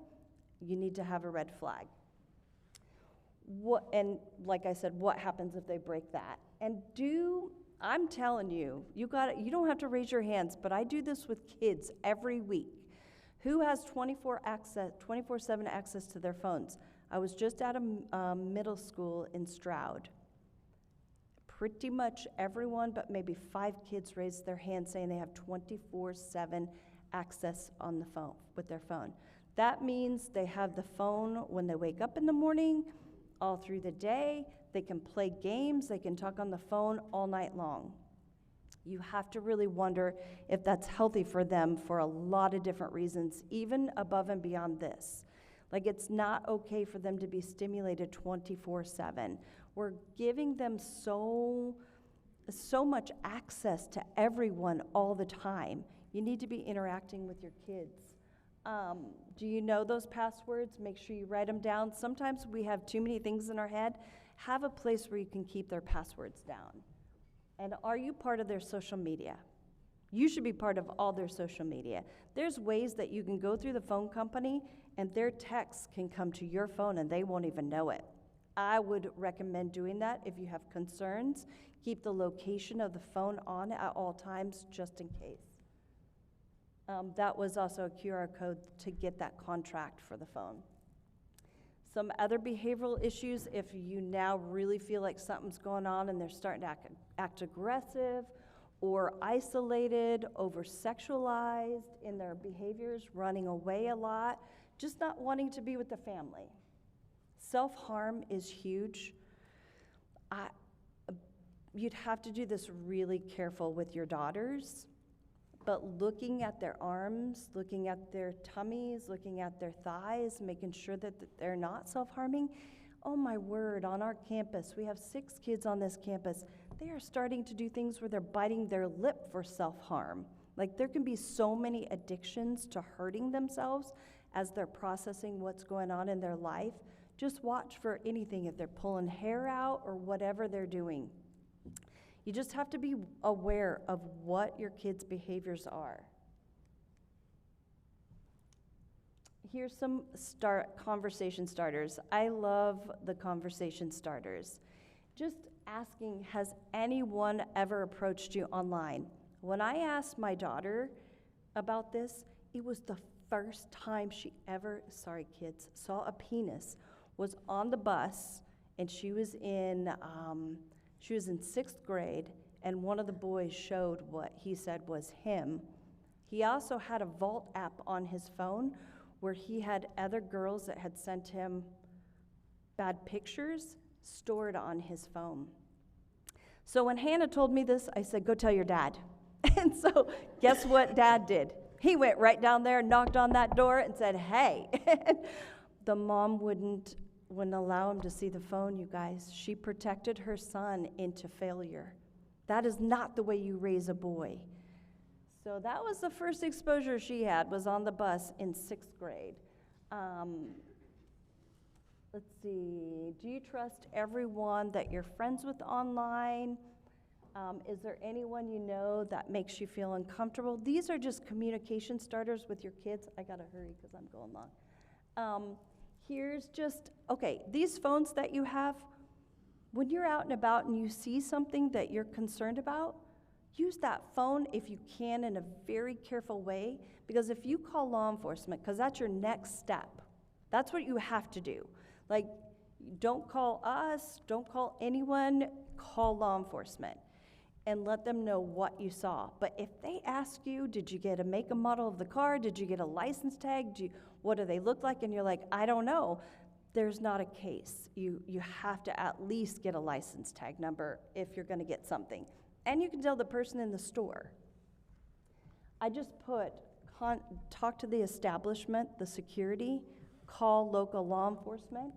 you need to have a red flag. And like I said, what happens if they break that? And I'm telling you, you don't have to raise your hands, but I do this with kids every week. Who has 24/7 access to their phones? I was just at a middle school in Stroud. Pretty much everyone, but maybe 5 kids raised their hand saying they have 24/7 access on the phone, with their phone. That means they have the phone when they wake up in the morning, all through the day. They can play games, they can talk on the phone all night long. You have to really wonder if that's healthy for them for a lot of different reasons, even above and beyond this. Like, it's not okay for them to be stimulated 24/7. We're giving them so much access to everyone all the time. You need to be interacting with your kids. Do you know those passwords? Make sure you write them down. Sometimes we have too many things in our head. Have a place where you can keep their passwords down. And are you part of their social media? You should be part of all their social media. There's ways that you can go through the phone company and their texts can come to your phone and they won't even know it. I would recommend doing that if you have concerns. Keep the location of the phone on at all times just in case. That was also a QR code to get that contract for the phone. Some other behavioral issues, if you now really feel like something's going on and they're starting to act aggressive or isolated, over-sexualized in their behaviors, running away a lot, just not wanting to be with the family. Self-harm is huge. You'd have to do this really careful with your daughters, but looking at their arms, looking at their tummies, looking at their thighs, making sure that they're not self-harming. Oh my word, on our campus, we have 6 kids on this campus. They are starting to do things where they're biting their lip for self-harm. Like, there can be so many addictions to hurting themselves as they're processing what's going on in their life. Just watch for anything if they're pulling hair out or whatever they're doing. You just have to be aware of what your kids' behaviors are. Here's some conversation starters. I love the conversation starters. Just asking, has anyone ever approached you online? When I asked my daughter about this, it was the first time she ever, sorry kids, saw a penis, was on the bus, and she was in 6th grade, and one of the boys showed what he said was him. He also had a Vault app on his phone where he had other girls that had sent him bad pictures stored on his phone. So when Hannah told me this, I said, go tell your dad. And so guess what Dad did? He went right down there, knocked on that door, and said, hey. The mom wouldn't allow him to see the phone, you guys. She protected her son into failure. That is not the way you raise a boy. So that was the first exposure she had, was on the bus in 6th grade. Let's see, do you trust everyone that you're friends with online? Is there anyone you know that makes you feel uncomfortable? These are just communication starters with your kids. I gotta hurry because I'm going long. Here's just, okay, these phones that you have, when you're out and about and you see something that you're concerned about, use that phone if you can in a very careful way, because if you call law enforcement, because that's your next step, that's what you have to do. Like, don't call us, don't call anyone, call law enforcement and let them know what you saw. But if they ask you, did you get a make and model of the car? Did you get a license tag? What do they look like? And you're like, I don't know. There's not a case. You have to at least get a license tag number if you're gonna get something. And you can tell the person in the store. I just put, talk to the establishment, the security, call local law enforcement.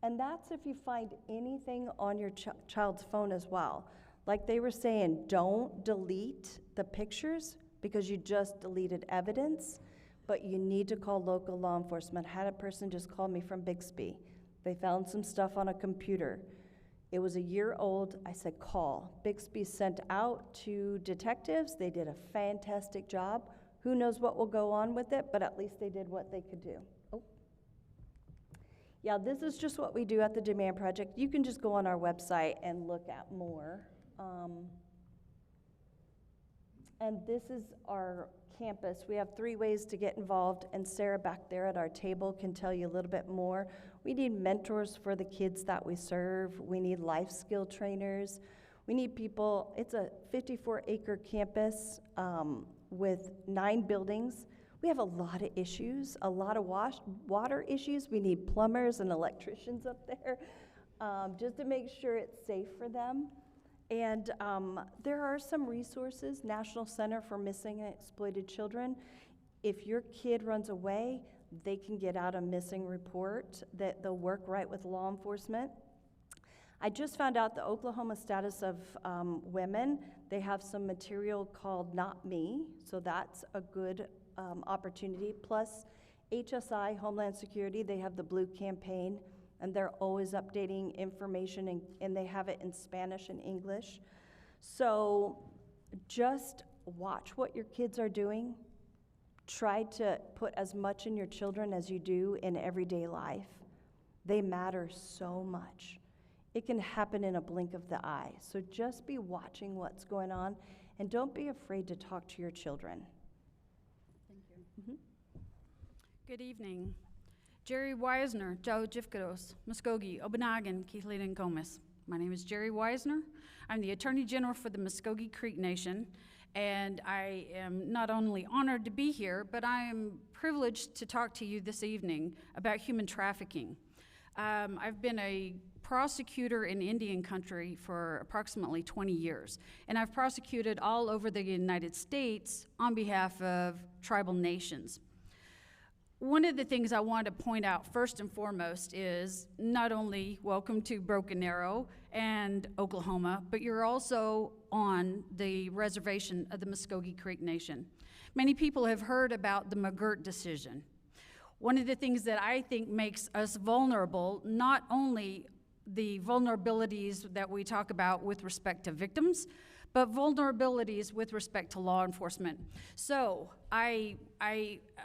And that's if you find anything on your child's phone as well. Like they were saying, don't delete the pictures because you just deleted evidence, but you need to call local law enforcement. I had a person just call me from Bixby. They found some stuff on a computer. It was a year old. I said, call. Bixby sent out to detectives. They did a fantastic job. Who knows what will go on with it, but at least they did what they could do. Oh. Yeah, this is just what we do at the Demand Project. You can just go on our website and look at more. And this is our campus. We have 3 ways to get involved, and Sarah back there at our table can tell you a little bit more. We need mentors for the kids that we serve. We need life skill trainers. We need people. It's a 54-acre campus with 9 buildings. We have a lot of issues, a lot of water issues. We need plumbers and electricians up there just to make sure it's safe for them. And there are some resources, National Center for Missing and Exploited Children. If your kid runs away, they can get out a missing report that they'll work right with law enforcement. I just found out the Oklahoma status of women. They have some material called Not Me, so that's a good opportunity. Plus, HSI, Homeland Security, they have the Blue Campaign, and they're always updating information, and they have it in Spanish and English. So just watch what your kids are doing. Try to put as much in your children as you do in everyday life. They matter so much. It can happen in a blink of the eye. So just be watching what's going on, and don't be afraid to talk to your children. Thank you. Mm-hmm. Good evening. Jerry Wisner, Joe Jifkados, Muscogee, Obanagan, Keithley, and Comas. My name is Jerry Wisner. I'm the Attorney General for the Muscogee Creek Nation, and I am not only honored to be here, but I am privileged to talk to you this evening about human trafficking. I've been a prosecutor in Indian country for approximately 20 years, and I've prosecuted all over the United States on behalf of tribal nations. one of the things I want to point out first and foremost is not only welcome to Broken Arrow and Oklahoma, but you're also on the reservation of the Muscogee Creek Nation. Many people have heard about the McGirt decision. One of the things that I think makes us vulnerable, not only the vulnerabilities that we talk about with respect to victims, but vulnerabilities with respect to law enforcement. So I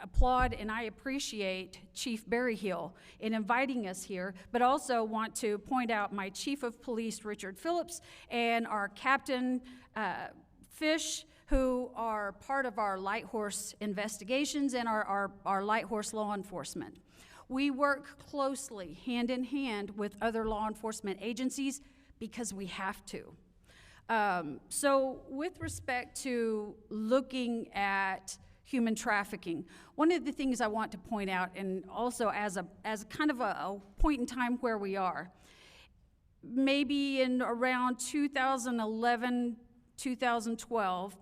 applaud and I appreciate Chief Berryhill in inviting us here, but also want to point out my Chief of Police, Richard Phillips, and our Captain Fish, who are part of our light horse investigations and our light horse law enforcement. We work closely, hand in hand, with other law enforcement agencies because we have to. So with respect to looking at human trafficking, one of the things I want to point out, and also as kind of a point in time where we are, maybe in around 2011, 2012,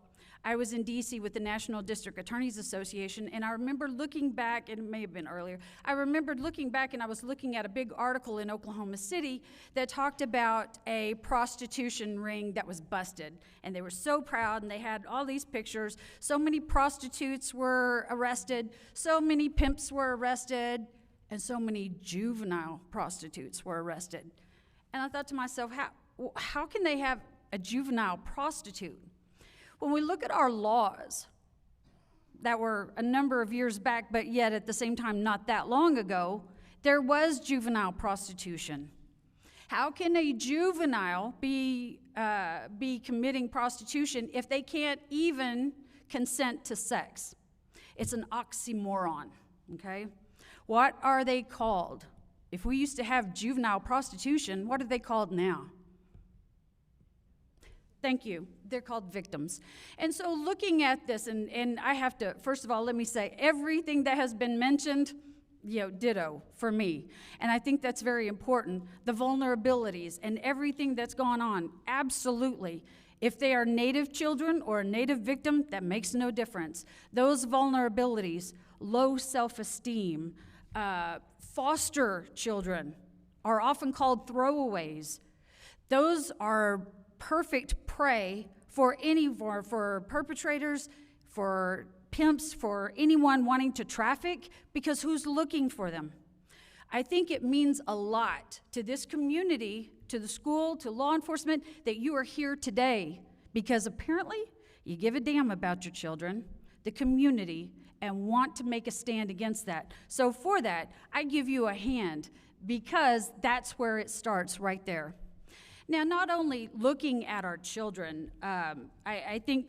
I was in DC with the National District Attorneys Association, and I remember looking back, and it may have been earlier, I remembered looking back and I was looking at a big article in Oklahoma City that talked about a prostitution ring that was busted. And they were so proud, and they had all these pictures. So many prostitutes were arrested, so many pimps were arrested, and so many juvenile prostitutes were arrested. And I thought to myself, how can they have a juvenile prostitute? When we look at our laws that were a number of years back, but yet at the same time not that long ago, there was juvenile prostitution. How can a juvenile be committing prostitution if they can't even consent to sex? It's an oxymoron, okay? What are they called? If we used to have juvenile prostitution, what are they called now? Thank you. They're called victims. And so looking at this, and I have to, first of all, let me say, everything that has been mentioned, ditto for me. And I think that's very important. The vulnerabilities and everything that's gone on, absolutely. If they are Native children or a Native victim, that makes no difference. Those vulnerabilities, low self-esteem, foster children are often called throwaways. Those are perfect prey for perpetrators, for pimps, for anyone wanting to traffic, because who's looking for them? I think it means a lot to this community, to the school, to law enforcement, that you are here today, because apparently you give a damn about your children, the community, and want to make a stand against that. So for that, I give you a hand, because that's where it starts, right there. Now, not only looking at our children, I think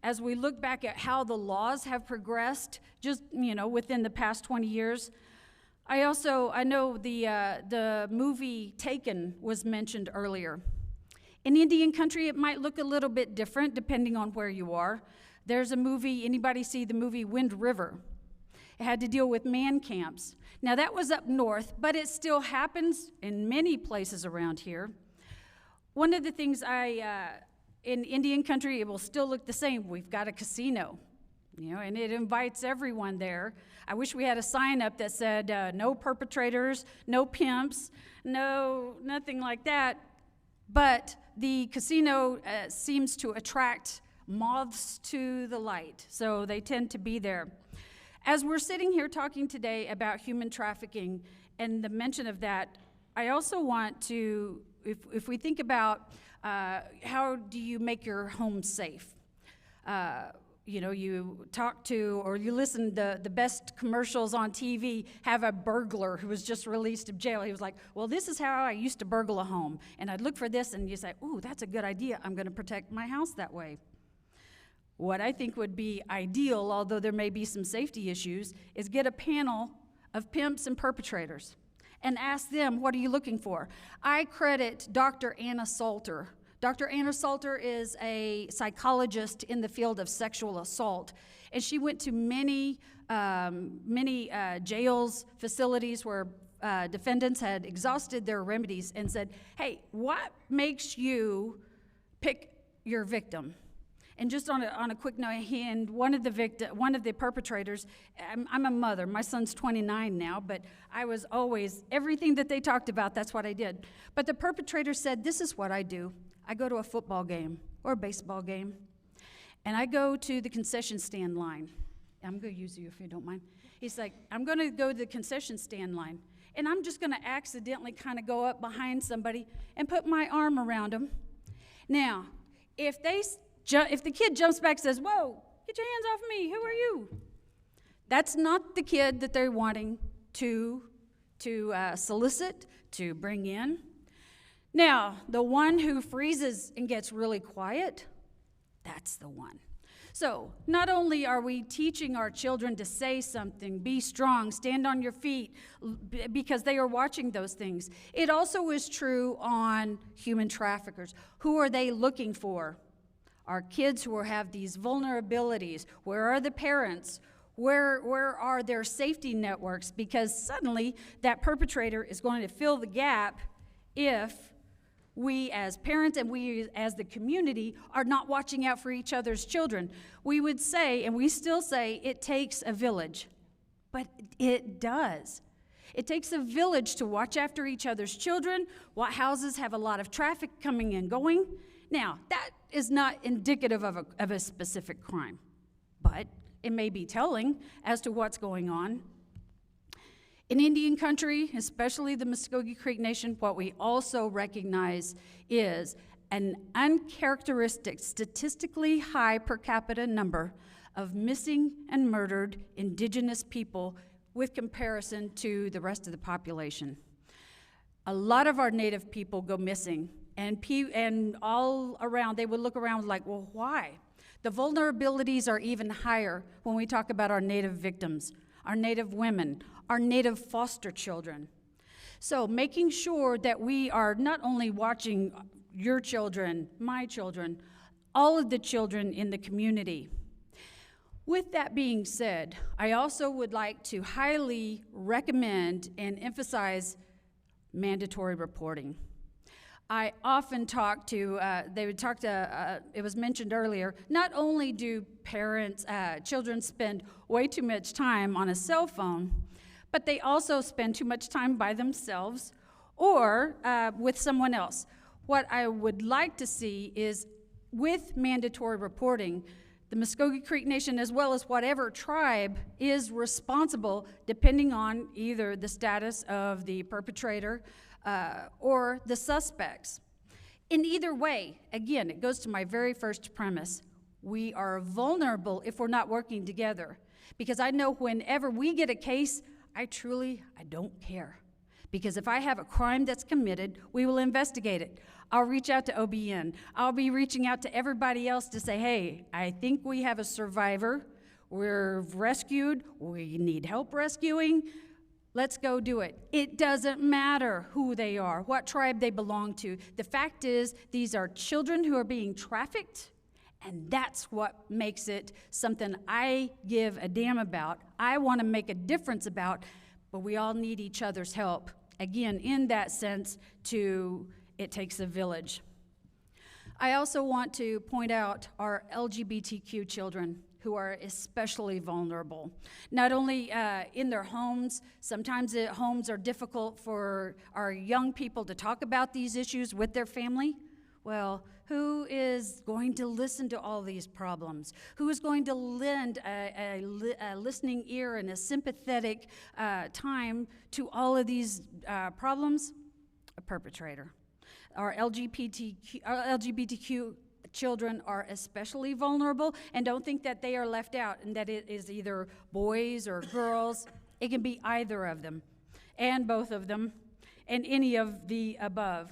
as we look back at how the laws have progressed, just within the past 20 years, I know the movie Taken was mentioned earlier. In Indian country, it might look a little bit different depending on where you are. There's a movie, anybody see the movie Wind River? It had to deal with man camps. Now, that was up north, but it still happens in many places around here. One of the things in Indian country, it will still look the same. We've got a casino, and it invites everyone there. I wish we had a sign up that said, no perpetrators, no pimps, nothing like that. But the casino seems to attract moths to the light, so they tend to be there. As we're sitting here talking today about human trafficking and the mention of that, I also want to, if we think about how do you make your home safe? You talk to or you listen to the best commercials on TV have a burglar who was just released of jail. He was like, well, this is how I used to burgle a home. And I'd look for this and you say, ooh, that's a good idea. I'm going to protect my house that way. What I think would be ideal, although there may be some safety issues, is get a panel of pimps and perpetrators and ask them, what are you looking for? I credit Dr. Anna Salter. Dr. Anna Salter is a psychologist in the field of sexual assault, and she went to many jails, facilities where defendants had exhausted their remedies and said, hey, what makes you pick your victim? And just on a quick note, one of the perpetrators, I'm a mother. My son's 29 now, but I was always, everything that they talked about, that's what I did. But the perpetrator said, this is what I do. I go to a football game or a baseball game, and I go to the concession stand line. I'm going to use you if you don't mind. He's like, I'm going to go to the concession stand line, and I'm just going to accidentally kind of go up behind somebody and put my arm around them. Now, if the kid jumps back and says, whoa, get your hands off me, who are you? That's not the kid that they're wanting to solicit, to bring in. Now, the one who freezes and gets really quiet, that's the one. So, not only are we teaching our children to say something, be strong, stand on your feet, because they are watching those things, it also is true on human traffickers. Who are they looking for? Our kids who have these vulnerabilities. Where are the parents? Where are their safety networks? Because suddenly that perpetrator is going to fill the gap if we as parents and we as the community are not watching out for each other's children. We would say, and we still say, it takes a village. But it does. It takes a village to watch after each other's children. What houses have a lot of traffic coming and going? Now, that is not indicative of a specific crime, but it may be telling as to what's going on. In Indian country, especially the Muscogee Creek Nation, what we also recognize is an uncharacteristic, statistically high per capita number of missing and murdered indigenous people with comparison to the rest of the population. A lot of our native people go missing, and all around, they would look around like, well, why? The vulnerabilities are even higher when we talk about our native victims, our native women, our native foster children. So making sure that we are not only watching your children, my children, all of the children in the community. With that being said, I also would like to highly recommend and emphasize mandatory reporting. I often talk to, it was mentioned earlier, not only do children spend way too much time on a cell phone, but they also spend too much time by themselves or with someone else. What I would like to see is, with mandatory reporting, the Muscogee Creek Nation, as well as whatever tribe, is responsible, depending on either the status of the perpetrator or the suspects. In either way, again, it goes to my very first premise. We are vulnerable if we're not working together. Because I know whenever we get a case, I don't care. Because if I have a crime that's committed, we will investigate it. I'll reach out to OBN. I'll be reaching out to everybody else to say, hey, I think we have a survivor. We're rescued. We need help rescuing. Let's go do it. It doesn't matter who they are, what tribe they belong to. The fact is, these are children who are being trafficked, and that's what makes it something I give a damn about. I want to make a difference about, but we all need each other's help. Again, in that sense, it takes a village. I also want to point out our LGBTQ children who are especially vulnerable. Not only in their homes, sometimes homes are difficult for our young people to talk about these issues with their family. Well, who is going to listen to all these problems? Who is going to lend a listening ear and a sympathetic time to all of these problems? A perpetrator. Our LGBTQ children are especially vulnerable, and don't think that they are left out and that it is either boys or girls. It can be either of them, and both of them, and any of the above.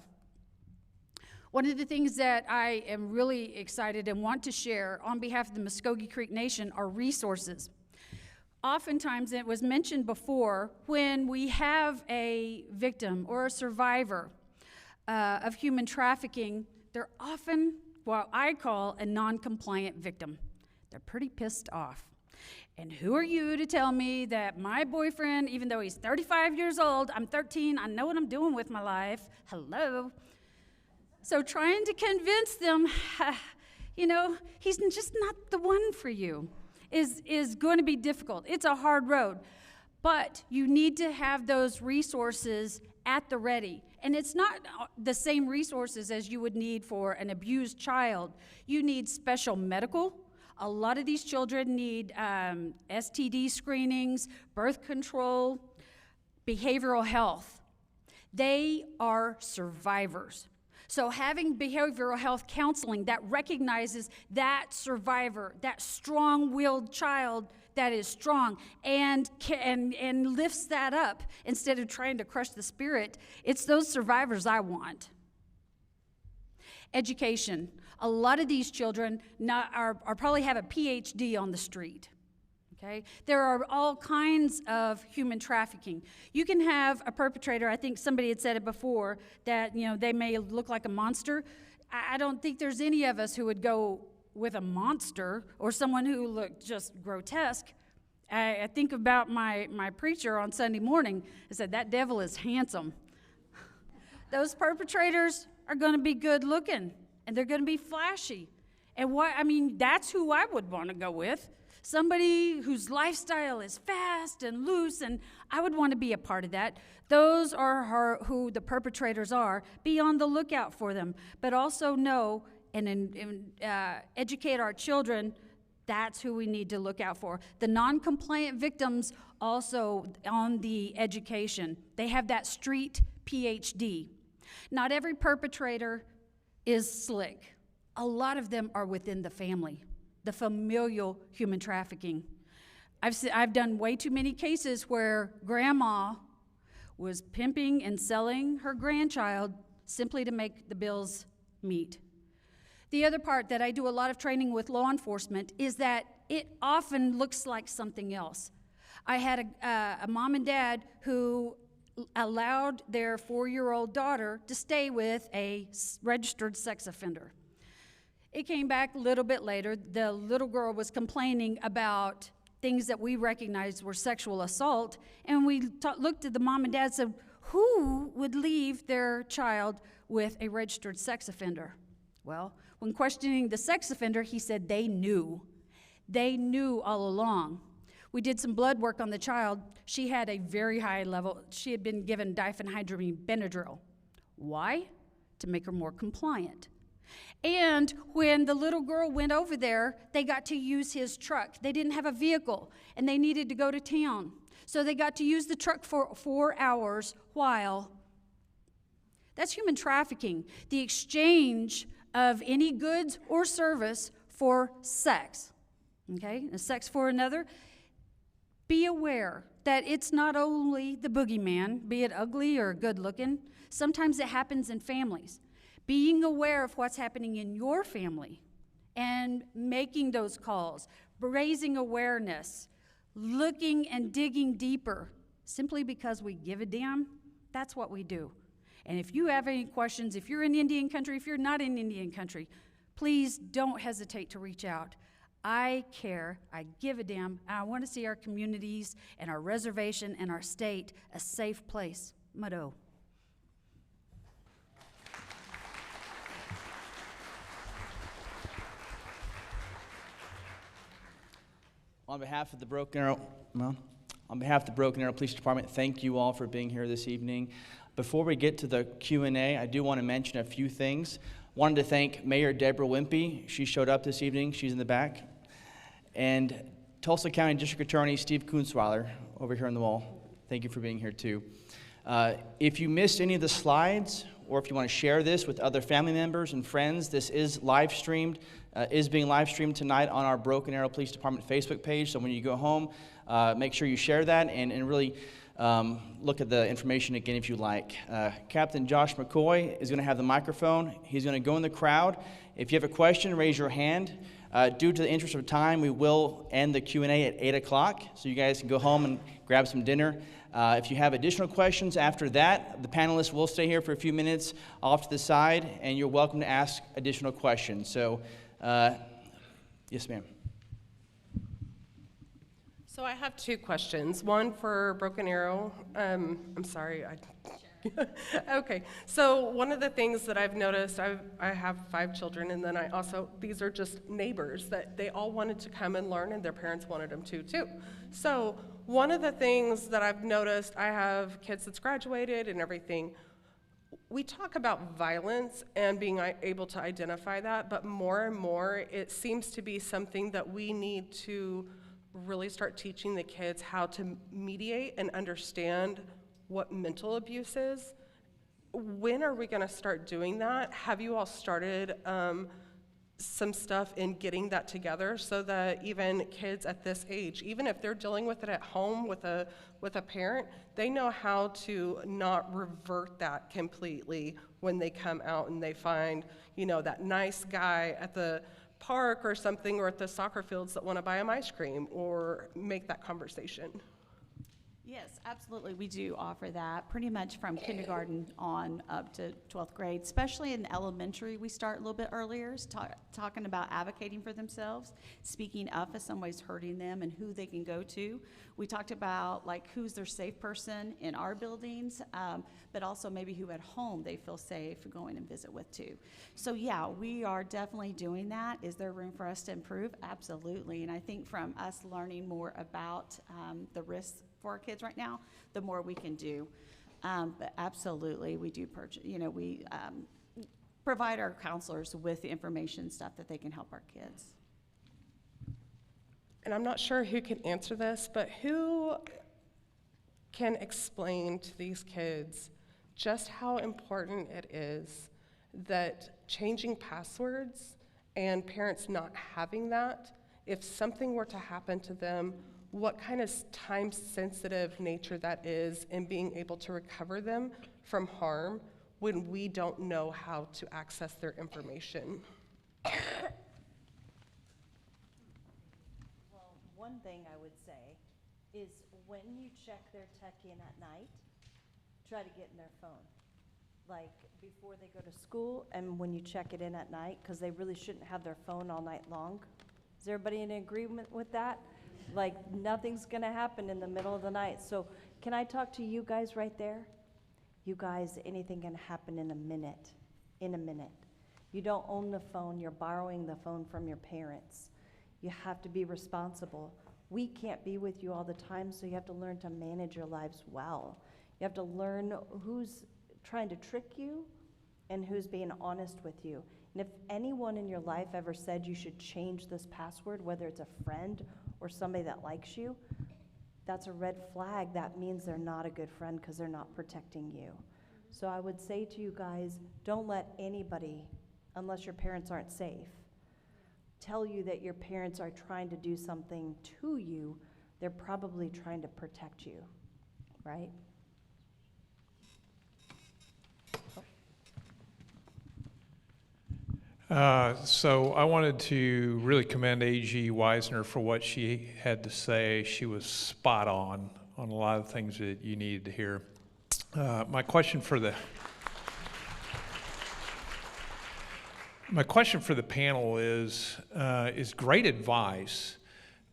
One of the things that I am really excited and want to share on behalf of the Muscogee Creek Nation are resources. Oftentimes, it was mentioned before, when we have a victim or a survivor of human trafficking, they're often what I call a non-compliant victim. They're pretty pissed off. And who are you to tell me that my boyfriend, even though he's 35 years old, I'm 13, I know what I'm doing with my life, hello. So trying to convince them, you know, he's just not the one for you, is going to be difficult. It's a hard road. But you need to have those resources at the ready. And it's not the same resources as you would need for an abused child. You need special medical. A lot of these children need STD screenings, birth control, behavioral health. They are survivors. So having behavioral health counseling that recognizes that survivor, that strong-willed child that is strong, and lifts that up instead of trying to crush the spirit, it's those survivors I want. Education. A lot of these children are probably have a PhD on the street. Okay? There are all kinds of human trafficking. You can have a perpetrator, I think somebody had said it before, that they may look like a monster. I don't think there's any of us who would go with a monster or someone who looked just grotesque. I think about my preacher on Sunday morning. I said, that devil is handsome. Those perpetrators are going to be good looking, and they're going to be flashy. And that's who I would want to go with. Somebody whose lifestyle is fast and loose, and I would want to be a part of that. Those are who the perpetrators are. Be on the lookout for them, but also know and educate our children. That's who we need to look out for. The non-compliant victims also on the education. They have that street PhD. Not every perpetrator is slick. A lot of them are within the family. The familial human trafficking. I've done way too many cases where grandma was pimping and selling her grandchild simply to make the bills meet. The other part that I do a lot of training with law enforcement is that it often looks like something else. I had a mom and dad who allowed their 4-year-old daughter to stay with a registered sex offender. It came back a little bit later. The little girl was complaining about things that we recognized were sexual assault, and we looked at the mom and dad and said, who would leave their child with a registered sex offender? Well, when questioning the sex offender, he said they knew. They knew all along. We did some blood work on the child. She had a very high level. She had been given diphenhydramine Benadryl. Why? To make her more compliant. And when the little girl went over there, they got to use his truck. They didn't have a vehicle, and they needed to go to town. So they got to use the truck for 4 hours while. That's human trafficking, the exchange of any goods or service for sex. Okay? And sex for another. Be aware that it's not only the boogeyman, be it ugly or good looking. Sometimes it happens in families. Being aware of what's happening in your family and making those calls, raising awareness, looking and digging deeper, simply because we give a damn, that's what we do. And if you have any questions, if you're in Indian country, if you're not in Indian country, please don't hesitate to reach out. I care, I give a damn, and I want to see our communities and our reservation and our state a safe place. Mado. On behalf of the Broken Arrow Police Department, thank you all for being here this evening. Before we get to the Q&A, I do want to mention a few things. Wanted to thank Mayor Deborah Wimpy. She showed up this evening. She's in the back. And Tulsa County District Attorney Steve Kunzweiler over here on the wall. Thank you for being here too. If you missed any of the slides, or if you want to share this with other family members and friends, this is live streamed. Is being live streamed tonight on our Broken Arrow Police Department Facebook page. So when you go home, make sure you share that and really look at the information again if you like. Captain Josh McCoy is going to have the microphone. He's going to go in the crowd. If you have a question, raise your hand. Due to the interest of time, we will end the Q&A at 8 o'clock, so you guys can go home and grab some dinner. If you have additional questions after that, the panelists will stay here for a few minutes off to the side, and you're welcome to ask additional questions. So, yes, ma'am. So I have two questions. One for Broken Arrow. I'm sorry. Okay, so one of the things that I've noticed, I have 5 children, and then I also, these are just neighbors that they all wanted to come and learn, and their parents wanted them to too. So one of the things that I've noticed, I have kids that's graduated and everything. We talk about violence and being able to identify that, but more and more, it seems to be something that we need to really start teaching the kids how to mediate and understand what mental abuse is. When are we going to start doing that? Have you all started some stuff in getting that together so that even kids at this age, even if they're dealing with it at home with a parent, they know how to not revert that completely when they come out and they find, you know, that nice guy at the park or something, or at the soccer fields that want to buy them ice cream, or make that conversation. Yes, absolutely. We do offer that pretty much from kindergarten on up to 12th grade, especially in elementary. We start a little bit earlier, talking about advocating for themselves, speaking up if somebody's hurting them and who they can go to. We talked about like who's their safe person in our buildings, but also maybe who at home they feel safe going and visit with too. So yeah, we are definitely doing that. Is there room for us to improve? Absolutely. And I think from us learning more about the risks for our kids right now, the more we can do. But absolutely, we do purchase, you know, we provide our counselors with the information stuff that they can help our kids. And I'm not sure who can answer this, but who can explain to these kids just how important it is that changing passwords and parents not having that, if something were to happen to them, what kind of time-sensitive nature that is in being able to recover them from harm when we don't know how to access their information? Well, one thing I would say is when you check their tech in at night, try to get in their phone. Like before they go to school and when you check it in at night, because they really shouldn't have their phone all night long. Is everybody in agreement with that? Like nothing's gonna happen in the middle of the night. So can I talk to you guys right there? You guys, anything can happen in a minute, You don't own the phone, you're borrowing the phone from your parents. You have to be responsible. We can't be with you all the time, so you have to learn to manage your lives well. You have to learn who's trying to trick you and who's being honest with you. And if anyone in your life ever said you should change this password, whether it's a friend or somebody that likes you, that's a red flag. That means they're not a good friend because they're not protecting you. So I would say to you guys, don't let anybody, unless your parents aren't safe, tell you that your parents are trying to do something to you. They're probably trying to protect you, right? So I wanted to really commend A.G. Wisner for what she had to say. She was spot on a lot of things that you needed to hear. My question for the panel is great advice,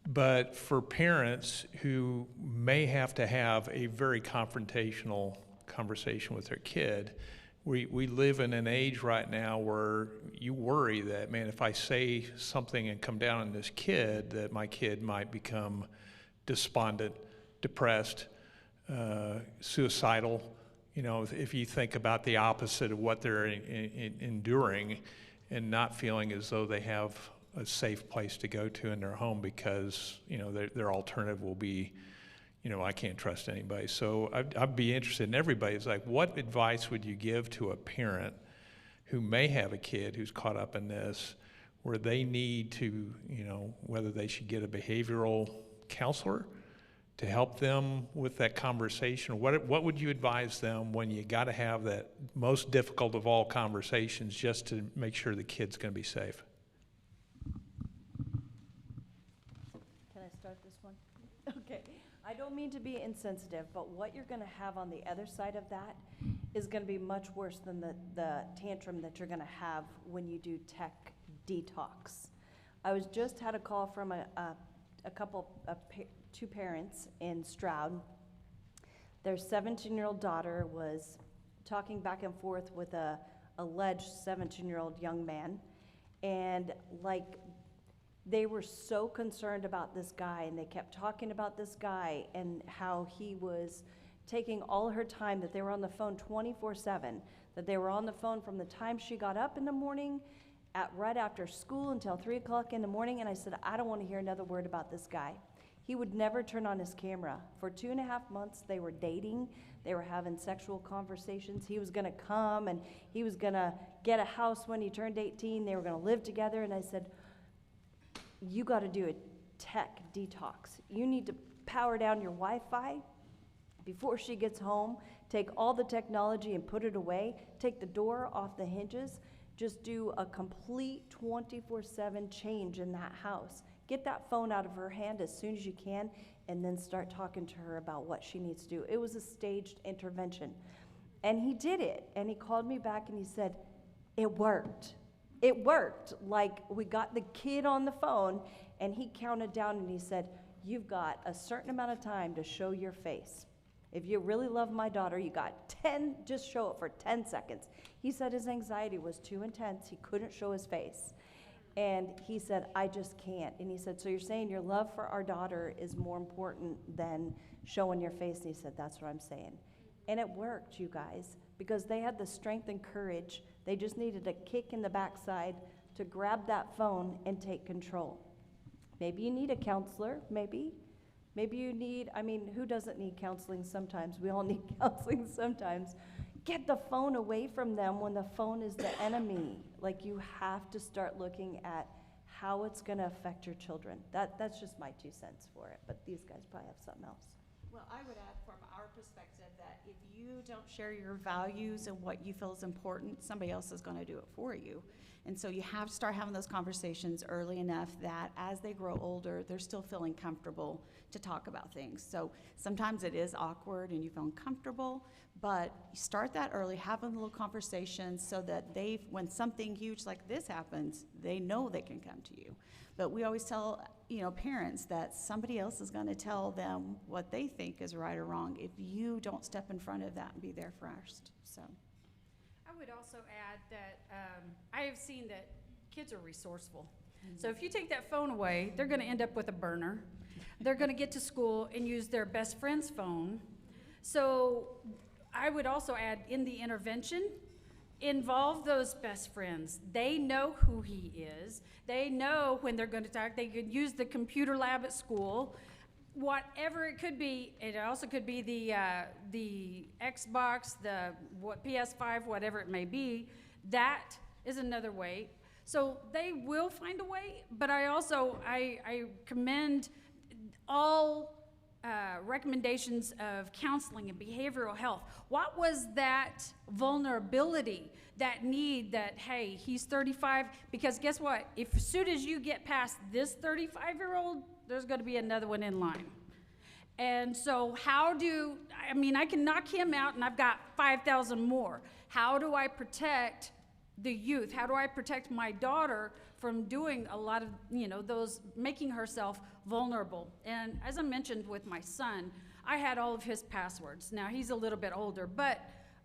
but for parents who may have to have a very confrontational conversation with their kid, we live in an age right now where you worry that, man, if I say something and come down on this kid, that my kid might become despondent, depressed, suicidal. You know, if you think about the opposite of what they're enduring and not feeling as though they have a safe place to go to in their home because, you know, their alternative will be, you know, I can't trust anybody. So I'd be interested in everybody's like, what advice would you give to a parent who may have a kid who's caught up in this, where they need to, you know, whether they should get a behavioral counselor to help them with that conversation? What would you advise them when you got to have that most difficult of all conversations just to make sure the kid's going to be safe? Can I start this one? Okay. I don't mean to be insensitive, but what you're going to have on the other side of that is going to be much worse than the tantrum that you're going to have when you do tech detox. I was just had a call from two parents in Stroud. Their 17-year-old daughter was talking back and forth with a alleged 17-year-old young man. And like, they were so concerned about this guy, and they kept talking about this guy and how he was taking all her time, that they were on the phone 24/7, that they were on the phone from the time she got up in the morning at right after school until 3 o'clock in the morning. And I said, I don't want to hear another word about this guy. He would never turn on his camera. For 2.5 months, they were dating. They were having sexual conversations. He was gonna come and he was gonna get a house when he turned 18. They were gonna live together. And I said, you gotta do a tech detox. You need to power down your Wi-Fi before she gets home. Take all the technology and put it away. Take the door off the hinges. Just do a complete 24/7 change in that house. Get that phone out of her hand as soon as you can, and then start talking to her about what she needs to do. It was a staged intervention. And he did it. And he called me back and he said, it worked. It worked. Like, we got the kid on the phone, and he counted down and he said, you've got a certain amount of time to show your face. If you really love my daughter, you got 10, just show it for 10 seconds. He said his anxiety was too intense. He couldn't show his face. And he said, I just can't. And he said, so you're saying your love for our daughter is more important than showing your face? And he said, that's what I'm saying. And it worked, you guys, because they had the strength and courage. They just needed a kick in the backside to grab that phone and take control. Maybe you need a counselor, maybe. Maybe you need, I mean, who doesn't need counseling sometimes? We all need counseling sometimes. Get the phone away from them when the phone is the enemy. Like, you have to start looking at how it's going to affect your children. That's just my 2 cents for it, but these guys probably have something else. Well, I would add from our perspective that if you don't share your values and what you feel is important, somebody else is going to do it for you. And so you have to start having those conversations early enough that as they grow older, they're still feeling comfortable to talk about things. So sometimes it is awkward and you feel uncomfortable, but you start that early, having little conversations so that when something huge like this happens, they know they can come to you. But we always tell, parents that somebody else is going to tell them what they think is right or wrong if you don't step in front of that and be there first. So. I would also add that I have seen that kids are resourceful. So if you take that phone away, they're going to end up with a burner. They're going to get to school and use their best friend's phone. So I would also add, in the intervention, involve those best friends. They know who he is. They know when they're going to talk. They could use the computer lab at school. Whatever it could be, it also could be the Xbox, the PS5, whatever it may be. That is another way. So they will find a way, but I commend all recommendations of counseling and behavioral health. What was that vulnerability, that need that, hey, he's 35? Because guess what? As soon as you get past this 35-year-old, there's going to be another one in line. And so I can knock him out and I've got 5,000 more. How do I protect the youth? How do I protect my daughter from doing a lot of, those, making herself vulnerable? And as I mentioned with my son, I had all of his passwords. Now, he's a little bit older, but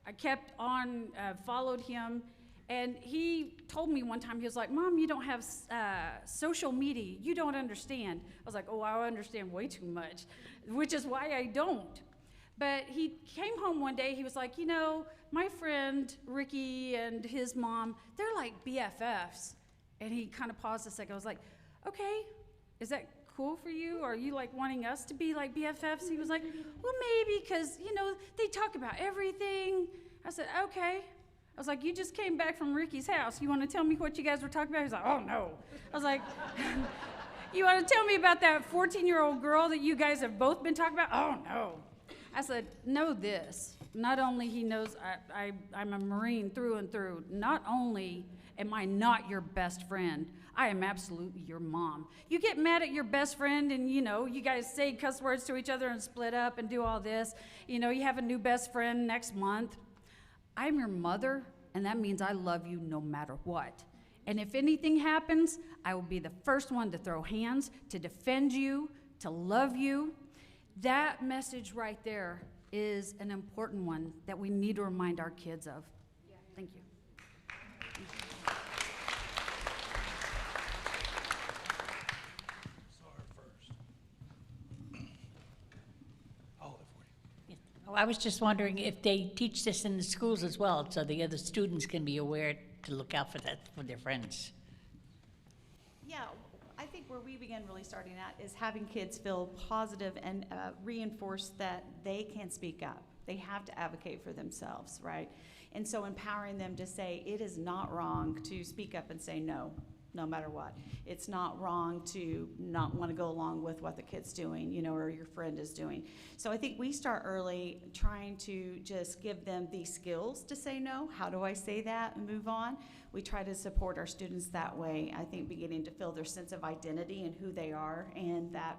I kept on, followed him. And he told me one time, he was like, Mom, you don't have social media. You don't understand. I was like, oh, I understand way too much, which is why I don't. But he came home one day, he was like, my friend Ricky and his mom, they're like BFFs. And he kind of paused a second. I was like, okay, is that cool for you? Are you like wanting us to be like BFFs? He was like, well, maybe, because, they talk about everything. I said, okay. I was like, you just came back from Ricky's house. You want to tell me what you guys were talking about? He's like, oh, no. I was like, you want to tell me about that 14-year-old girl that you guys have both been talking about? Oh, no. I said, know this. Not only he knows I'm a Marine through and through, not only am I not your best friend, I am absolutely your mom. You get mad at your best friend and, you guys say cuss words to each other and split up and do all this. You have a new best friend next month. I'm your mother, and that means I love you no matter what. And if anything happens, I will be the first one to throw hands, to defend you, to love you. That message right there is an important one that we need to remind our kids of. Thank you. Oh, I was just wondering if they teach this in the schools as well, so the other students can be aware to look out for that for their friends. Yeah, I think where we begin really starting at is having kids feel positive and reinforce that they can speak up. They have to advocate for themselves, right? And so empowering them to say it is not wrong to speak up and say no, no matter what. It's not wrong to not want to go along with what the kid's doing, you know, or your friend is doing. So I think we start early trying to just give them the skills to say no. How do I say that and move on? We try to support our students that way, I think beginning to feel their sense of identity and who they are, and that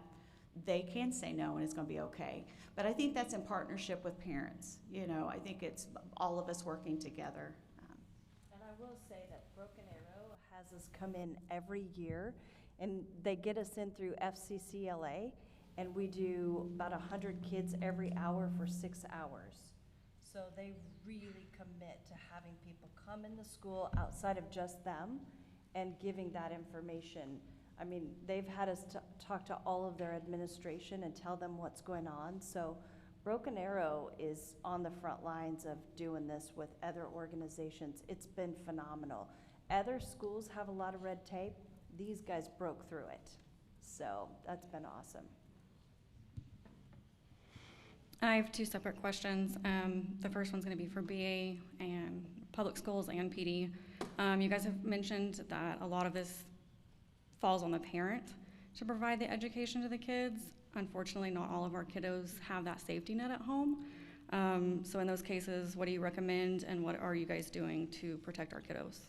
they can say no and it's going to be okay. But I think that's in partnership with parents. You know, I think it's all of us working together. And I will say that Broken Arrow has us come in every year, and they get us in through FCCLA, and we do about 100 kids every hour for 6 hours. So they really commit to having people come in the school outside of just them and giving that information. I mean, they've had us talk to all of their administration and tell them what's going on. So Broken Arrow is on the front lines of doing this with other organizations. It's been phenomenal. Other schools have a lot of red tape. These guys broke through it. So that's been awesome. I have two separate questions. The first one's going to be for BA and public schools and PD. You guys have mentioned that a lot of this falls on the parent to provide the education to the kids. Unfortunately, not all of our kiddos have that safety net at home. So in those cases, what do you recommend, and what are you guys doing to protect our kiddos?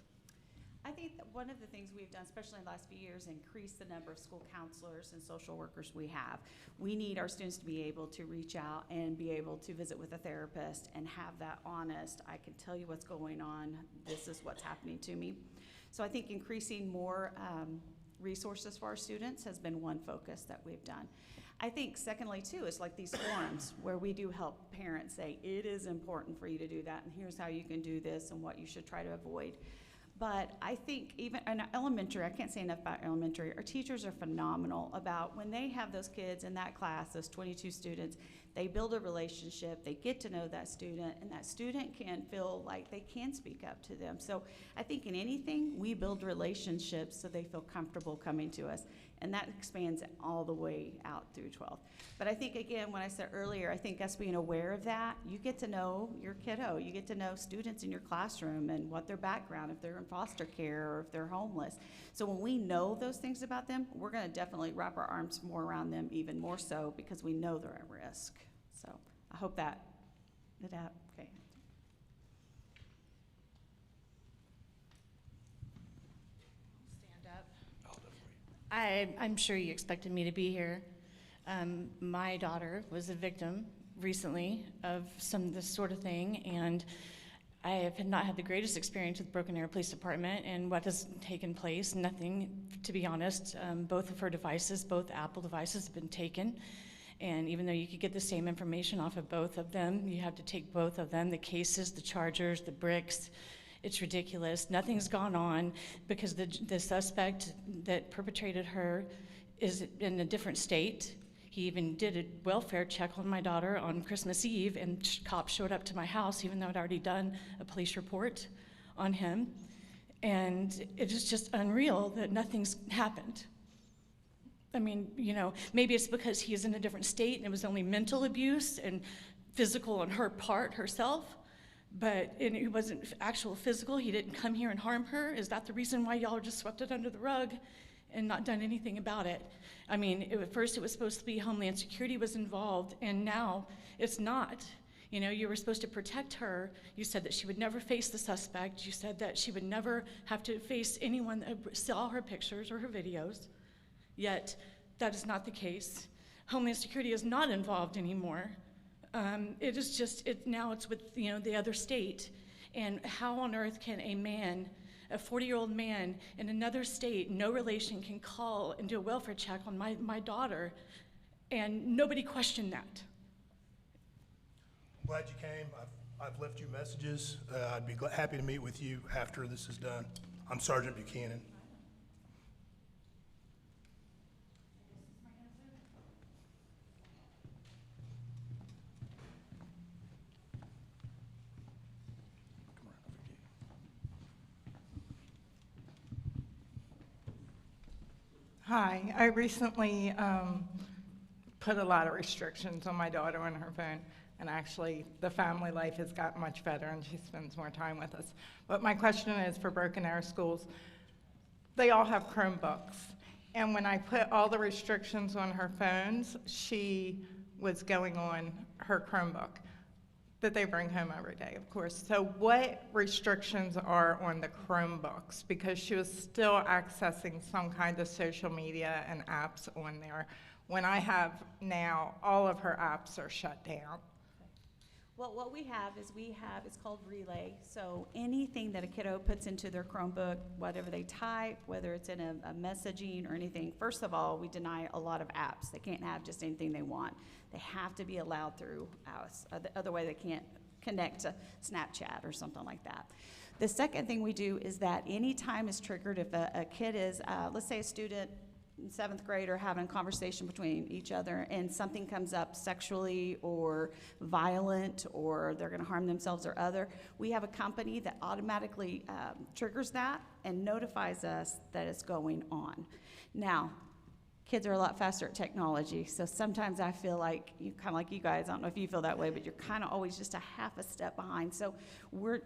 I think that one of the things we've done, especially in the last few years, increase the number of school counselors and social workers we have. We need our students to be able to reach out and be able to visit with a therapist and have that honest, I can tell you what's going on, this is what's happening to me. So I think increasing more resources for our students has been one focus that we've done. I think secondly too is like these forums where we do help parents say it is important for you to do that, and here's how you can do this and what you should try to avoid. But I think even in elementary, I can't say enough about elementary, our teachers are phenomenal about when they have those kids in that class, those 22 students, they build a relationship, they get to know that student, and that student can feel like they can speak up to them. So I think in anything, we build relationships so they feel comfortable coming to us. And that expands all the way out through 12th. But I think, again, when I said earlier, I think us being aware of that, you get to know your kiddo. You get to know students in your classroom and what their background, if they're in foster care or if they're homeless. So when we know those things about them, we're going to definitely wrap our arms more around them, even more so, because we know they're at risk. So I hope that did that. Okay. I'm sure you expected me to be here. My daughter was a victim recently of some of this sort of thing, and I have not had the greatest experience with Broken Arrow Police Department and what has taken place. Nothing, to be honest. Both of her devices, both Apple devices, have been taken. And even though you could get the same information off of both of them, you have to take both of them, the cases, the chargers, the bricks. It's ridiculous. Nothing's gone on because the suspect that perpetrated her is in a different state. He even did a welfare check on my daughter on Christmas Eve, and cops showed up to my house even though I'd already done a police report on him. And it is just unreal that nothing's happened. I mean, you know, maybe it's because he is in a different state and it was only mental abuse and physical on her part herself. But it wasn't actual physical. He didn't come here and harm her. Is that the reason why y'all just swept it under the rug and not done anything about it? I mean, at first it was supposed to be Homeland Security was involved, and now it's not. You know, you were supposed to protect her. You said that she would never face the suspect. You said that she would never have to face anyone that saw her pictures or her videos. Yet that is not the case. Homeland Security is not involved anymore. It is just, now it's with, you know, the other state. And how on earth can a man, a 40-year-old man in another state, no relation, can call and do a welfare check on my daughter, and nobody questioned that? glad you came. I've left you messages. I'd be happy to meet with you after this is done. I'm Sergeant Buchanan. Hi, I recently put a lot of restrictions on my daughter on her phone, and actually the family life has gotten much better and she spends more time with us. But my question is for Broken Arrow schools, they all have Chromebooks, and when I put all the restrictions on her phones, she was going on her Chromebook that they bring home every day, of course. So what restrictions are on the Chromebooks? Because she was still accessing some kind of social media and apps on there, when I have now all of her apps are shut down. Well, what we have is it's called Relay. So anything that a kiddo puts into their Chromebook, whatever they type, whether it's in a messaging or anything, first of all, we deny a lot of apps. They can't have just anything they want. They have to be allowed through us. Other way they can't connect to Snapchat or something like that. The second thing we do is that any time is triggered if a kid is, let's say a student in 7th grade are having a conversation between each other and something comes up sexually or violent or they're going to harm themselves or other, we have a company that automatically triggers that and notifies us that it's going on. Now, kids are a lot faster at technology, so sometimes I feel like, kind of like you guys, I don't know if you feel that way, but you're kind of always just a half a step behind. So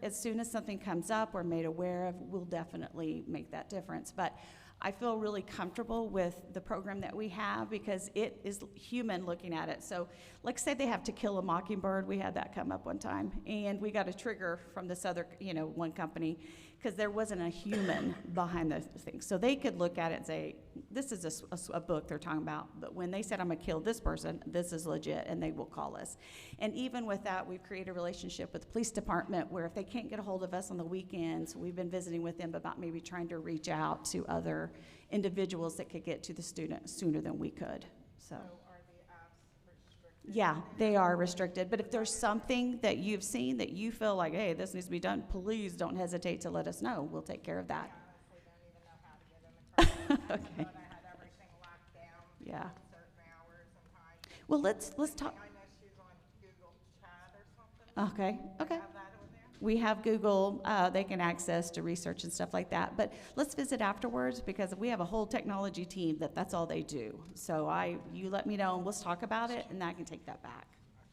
as soon as something comes up or made aware of, we'll definitely make that difference. But I feel really comfortable with the program that we have because it is human looking at it. So like say they have To Kill a Mockingbird, we had that come up one time, and we got a trigger from this other, one company, because there wasn't a human behind those things. So they could look at it and say, this is a book they're talking about, but when they said I'm gonna kill this person, this is legit, and they will call us. And even with that, we've created a relationship with the police department where if they can't get a hold of us on the weekends, we've been visiting with them about maybe trying to reach out to other individuals that could get to the student sooner than we could, so. Are the apps restricted? Yeah, they are restricted, but if there's something that you've seen that you feel like, hey, this needs to be done, please don't hesitate to let us know. We'll take care of that. I honestly don't even know how to get in the Chromebook. Okay. But I had everything locked down. Yeah. at certain hours and times. Well, let's talk. I know she's on Google Chat or something. Okay, okay. Have that on there? We have Google, they can access to research and stuff like that. But let's visit afterwards because we have a whole technology team that's all they do. So you let me know and let's talk about it and I can take that back,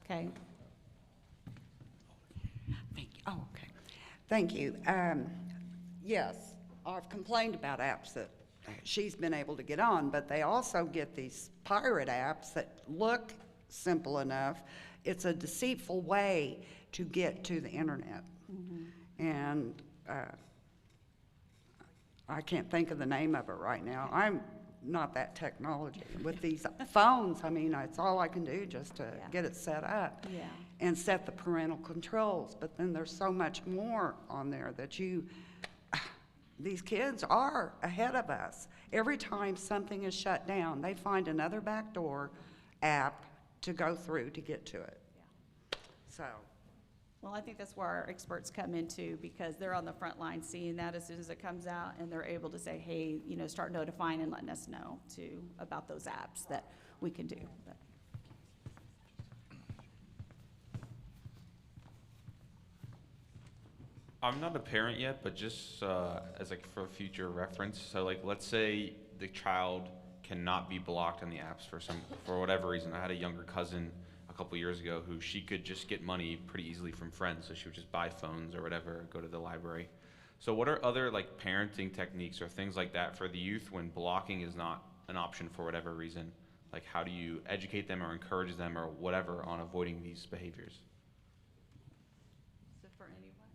okay? Thank you. Oh, okay. Thank you. Yes, I've complained about apps that she's been able to get on, but they also get these pirate apps that look simple enough. It's a deceitful way to get to the internet. Mm-hmm. And I can't think of the name of it right now. I'm not that technology. With these phones, I mean, it's all I can do just to get it set up and set the parental controls. But then there's so much more on there that these kids are ahead of us. Every time something is shut down, they find another backdoor app to go through to get to it. Yeah. So. Well, I think that's where our experts come into because they're on the front line seeing that as soon as it comes out and they're able to say, hey, start notifying and letting us know too about those apps that we can do. But. I'm not a parent yet, but just as for future reference, so let's say the child cannot be blocked on the apps for whatever reason. I had a younger cousin a couple years ago who she could just get money pretty easily from friends, so she would just buy phones or whatever, go to the library. So what are other parenting techniques or things like that for the youth when blocking is not an option for whatever reason? How do you educate them or encourage them or whatever on avoiding these behaviors? So for anyone?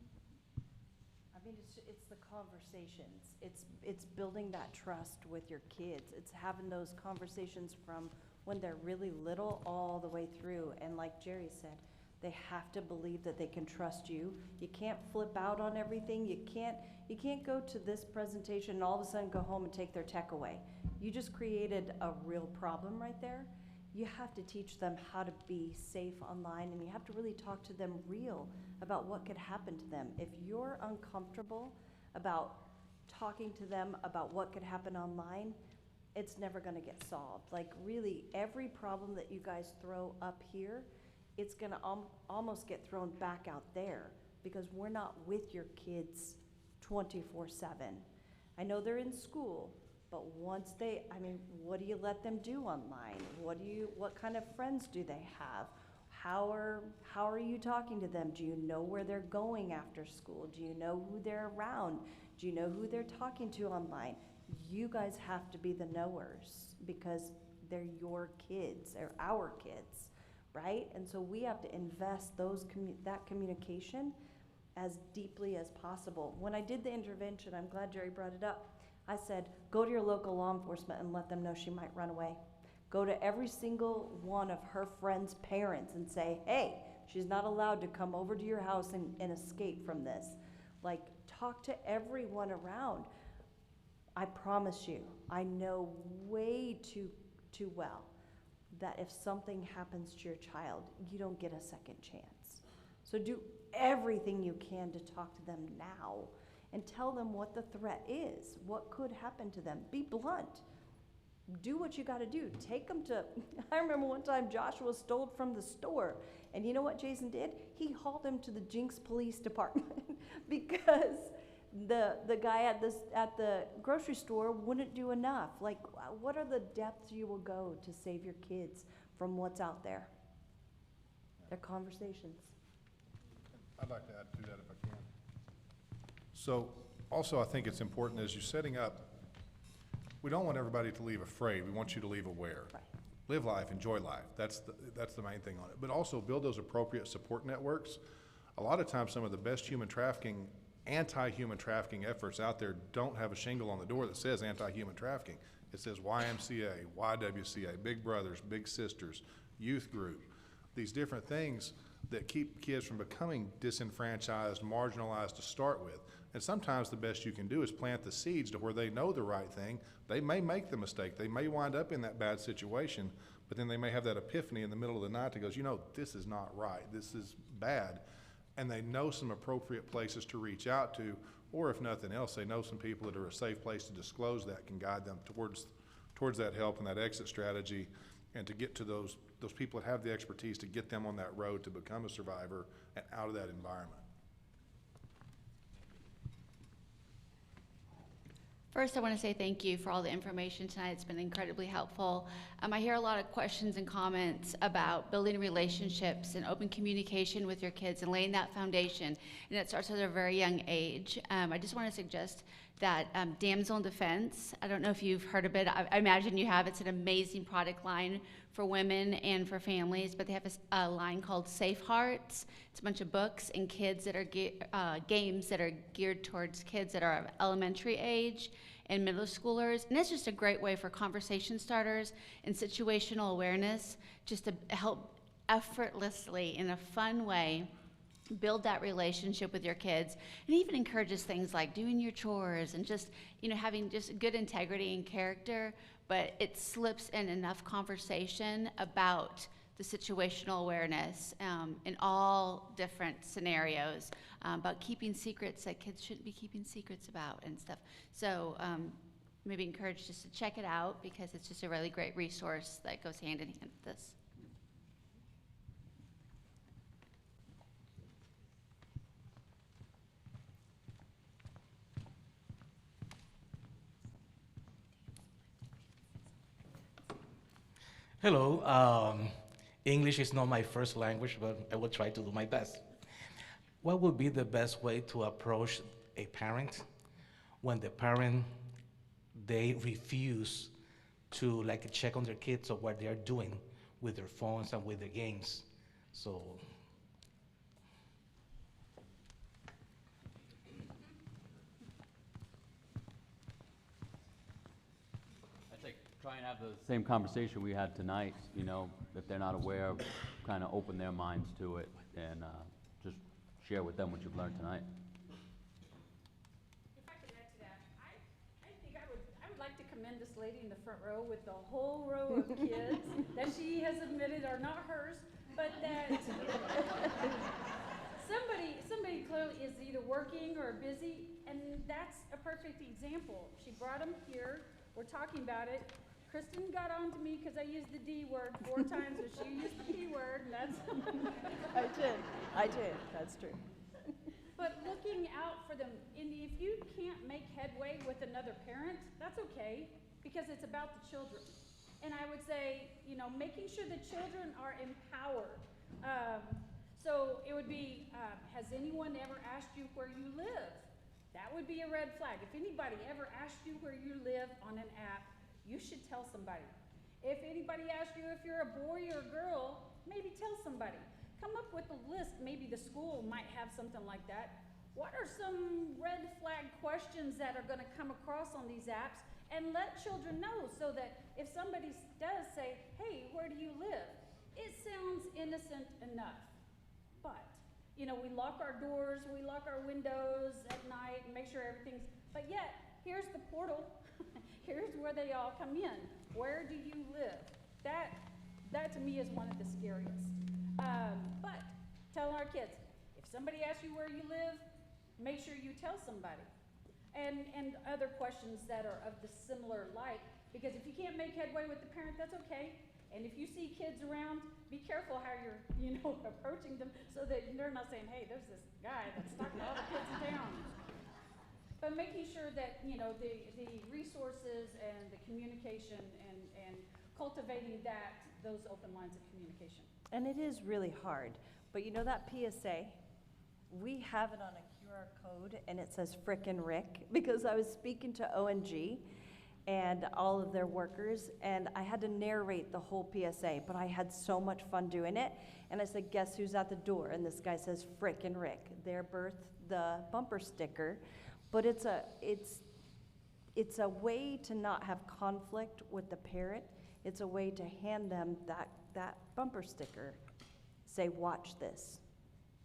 I mean, it's the conversations. It's building that trust with your kids. It's having those conversations from when they're really little all the way through. And like Jerry said, they have to believe that they can trust you. You can't flip out on everything. You can't go to this presentation and all of a sudden go home and take their tech away. You just created a real problem right there. you have to teach them how to be safe online, and you have to really talk to them real about what could happen to them. If you're uncomfortable about talking to them about what could happen online, it's never gonna get solved. Like really, every problem that you guys throw up here, it's gonna almost get thrown back out there because we're not with your kids 24/7. I know they're in school, but once what do you let them do online? What kind of friends do they have? How are you talking to them? Do you know where they're going after school? Do you know who they're around? Do you know who they're talking to online? You guys have to be the knowers because they're your kids, they're our kids, right? And so we have to invest that communication as deeply as possible. When I did the intervention, I'm glad Jerry brought it up, I said, go to your local law enforcement and let them know she might run away. Go to every single one of her friends' parents and say, hey, she's not allowed to come over to your house and escape from this. Like, talk to everyone around. I promise you, I know way too well that if something happens to your child, you don't get a second chance. So do everything you can to talk to them now and tell them what the threat is, what could happen to them. Be blunt. Do what you gotta do. Take them to, I remember one time Joshua stole from the store, and you know what Jason did? He hauled him to the Jinx Police Department because the guy at the grocery store wouldn't do enough. Like, what are the depths you will go to save your kids from what's out there? They're conversations. I'd like to add to that if I can. So also I think it's important as you're setting up, we don't want everybody to leave afraid. We want you to leave aware. Right. Live life, enjoy life. That's the main thing on it. But also build those appropriate support networks. A lot of times some of the best anti-human trafficking efforts out there don't have a shingle on the door that says anti-human trafficking. It says YMCA, YWCA, Big Brothers, Big Sisters, Youth Group, these different things that keep kids from becoming disenfranchised, marginalized to start with. And sometimes the best you can do is plant the seeds to where they know the right thing. They may make the mistake. They may wind up in that bad situation, but then they may have that epiphany in the middle of the night that goes, you know, this is not right. This is bad. And they know some appropriate places to reach out to, or if nothing else, they know some people that are a safe place to disclose that can guide them towards that help and that exit strategy, and to get to those people that have the expertise to get them on that road to become a survivor and out of that environment. First, I want to say thank you for all the information tonight. It's been incredibly helpful. I hear a lot of questions and comments about building relationships and open communication with your kids and laying that foundation, and it starts at a very young age. I just want to suggest that Damsel in Defense, I don't know if you've heard of it. I imagine you have. It's an amazing product line for women and for families, but they have a line called Safe Hearts. It's a bunch of books and kids that are games that are geared towards kids that are of elementary age and middle schoolers. And it's just a great way for conversation starters and situational awareness, just to help effortlessly, in a fun way, build that relationship with your kids. And even encourages things like doing your chores and just, having just good integrity and character, but it slips in enough conversation about the situational awareness in all different scenarios, about keeping secrets that kids shouldn't be keeping secrets about and stuff. So maybe encourage just to check it out, because it's just a really great resource that goes hand in hand with this. Hello. English is not my first language, but I will try to do my best. What would be the best way to approach a parent when the parent, they refuse to check on their kids or what they are doing with their phones and with the games? So. Try and have the same conversation we had tonight, if they're not aware, kind of open their minds to it and just share with them what you've learned tonight. If I could add to that, I think I would like to commend this lady in the front row with the whole row of kids that she has admitted are not hers, but that somebody clearly is either working or busy, and that's a perfect example. She brought them here. We're talking about it. Kristen got on to me because I used the D word 4 times, but she used the P word, and that's... I did, that's true. But looking out for them, and if you can't make headway with another parent, that's okay, because it's about the children. And I would say, you know, making sure the children are empowered. So it would be, has anyone ever asked you where you live? That would be a red flag. If anybody ever asked you where you live on an app, you should tell somebody. If anybody asks you if you're a boy or a girl, maybe tell somebody. Come up with a list. Maybe the school might have something like that. What are some red flag questions that are going to come across on these apps? And let children know, so that if somebody does say, hey, where do you live? It sounds innocent enough. But, you know, we lock our doors, we lock our windows at night and make sure everything's, but yet, here's the portal. Here's where they all come in. Where do you live? That to me is one of the scariest. But tell our kids, if somebody asks you where you live, make sure you tell somebody. And other questions that are of the similar like, because if you can't make headway with the parent, that's okay. And if you see kids around, be careful how you're, you know, approaching them, so that they're not saying, hey, there's this guy that's talking to all the kids in town. But making sure that, you know, the resources and the communication and cultivating those open lines of communication. And it is really hard, but you know that PSA? We have it on a QR code, and it says frickin' Rick, because I was speaking to ONG and all of their workers, and I had to narrate the whole PSA, but I had so much fun doing it. And I said, guess who's at the door? And this guy says, frickin' Rick. Their birthed the bumper sticker, but it's a way to not have conflict with the parent. It's a way to hand them that bumper sticker. Say, watch this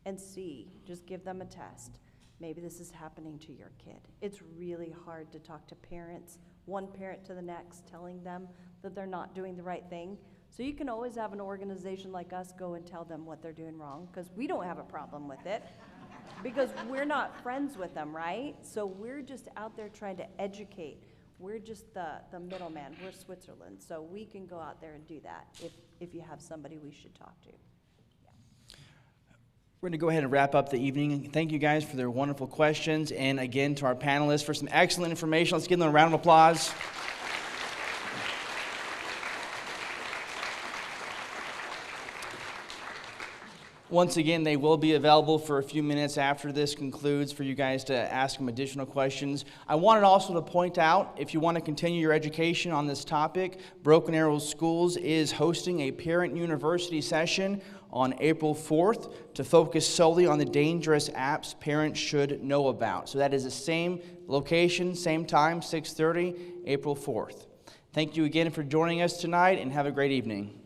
and see, just give them a test. Maybe this is happening to your kid. It's really hard to talk to parents, one parent to the next, telling them that they're not doing the right thing. So you can always have an organization like us go and tell them what they're doing wrong, because we don't have a problem with it, because we're not friends with them, right? So we're just out there trying to educate. We're just the middleman. We're Switzerland. So we can go out there and do that if you have somebody we should talk to. We're going to go ahead and wrap up the evening. Thank you guys for their wonderful questions, and again to our panelists for some excellent information. Let's give them a round of applause. Once again, they will be available for a few minutes after this concludes for you guys to ask them additional questions. I wanted also to point out, if you want to continue your education on this topic, Broken Arrow Schools is hosting a parent university session on April 4th to focus solely on the dangerous apps parents should know about. So that is the same location, same time, 6:30, April 4th. Thank you again for joining us tonight, and have a great evening.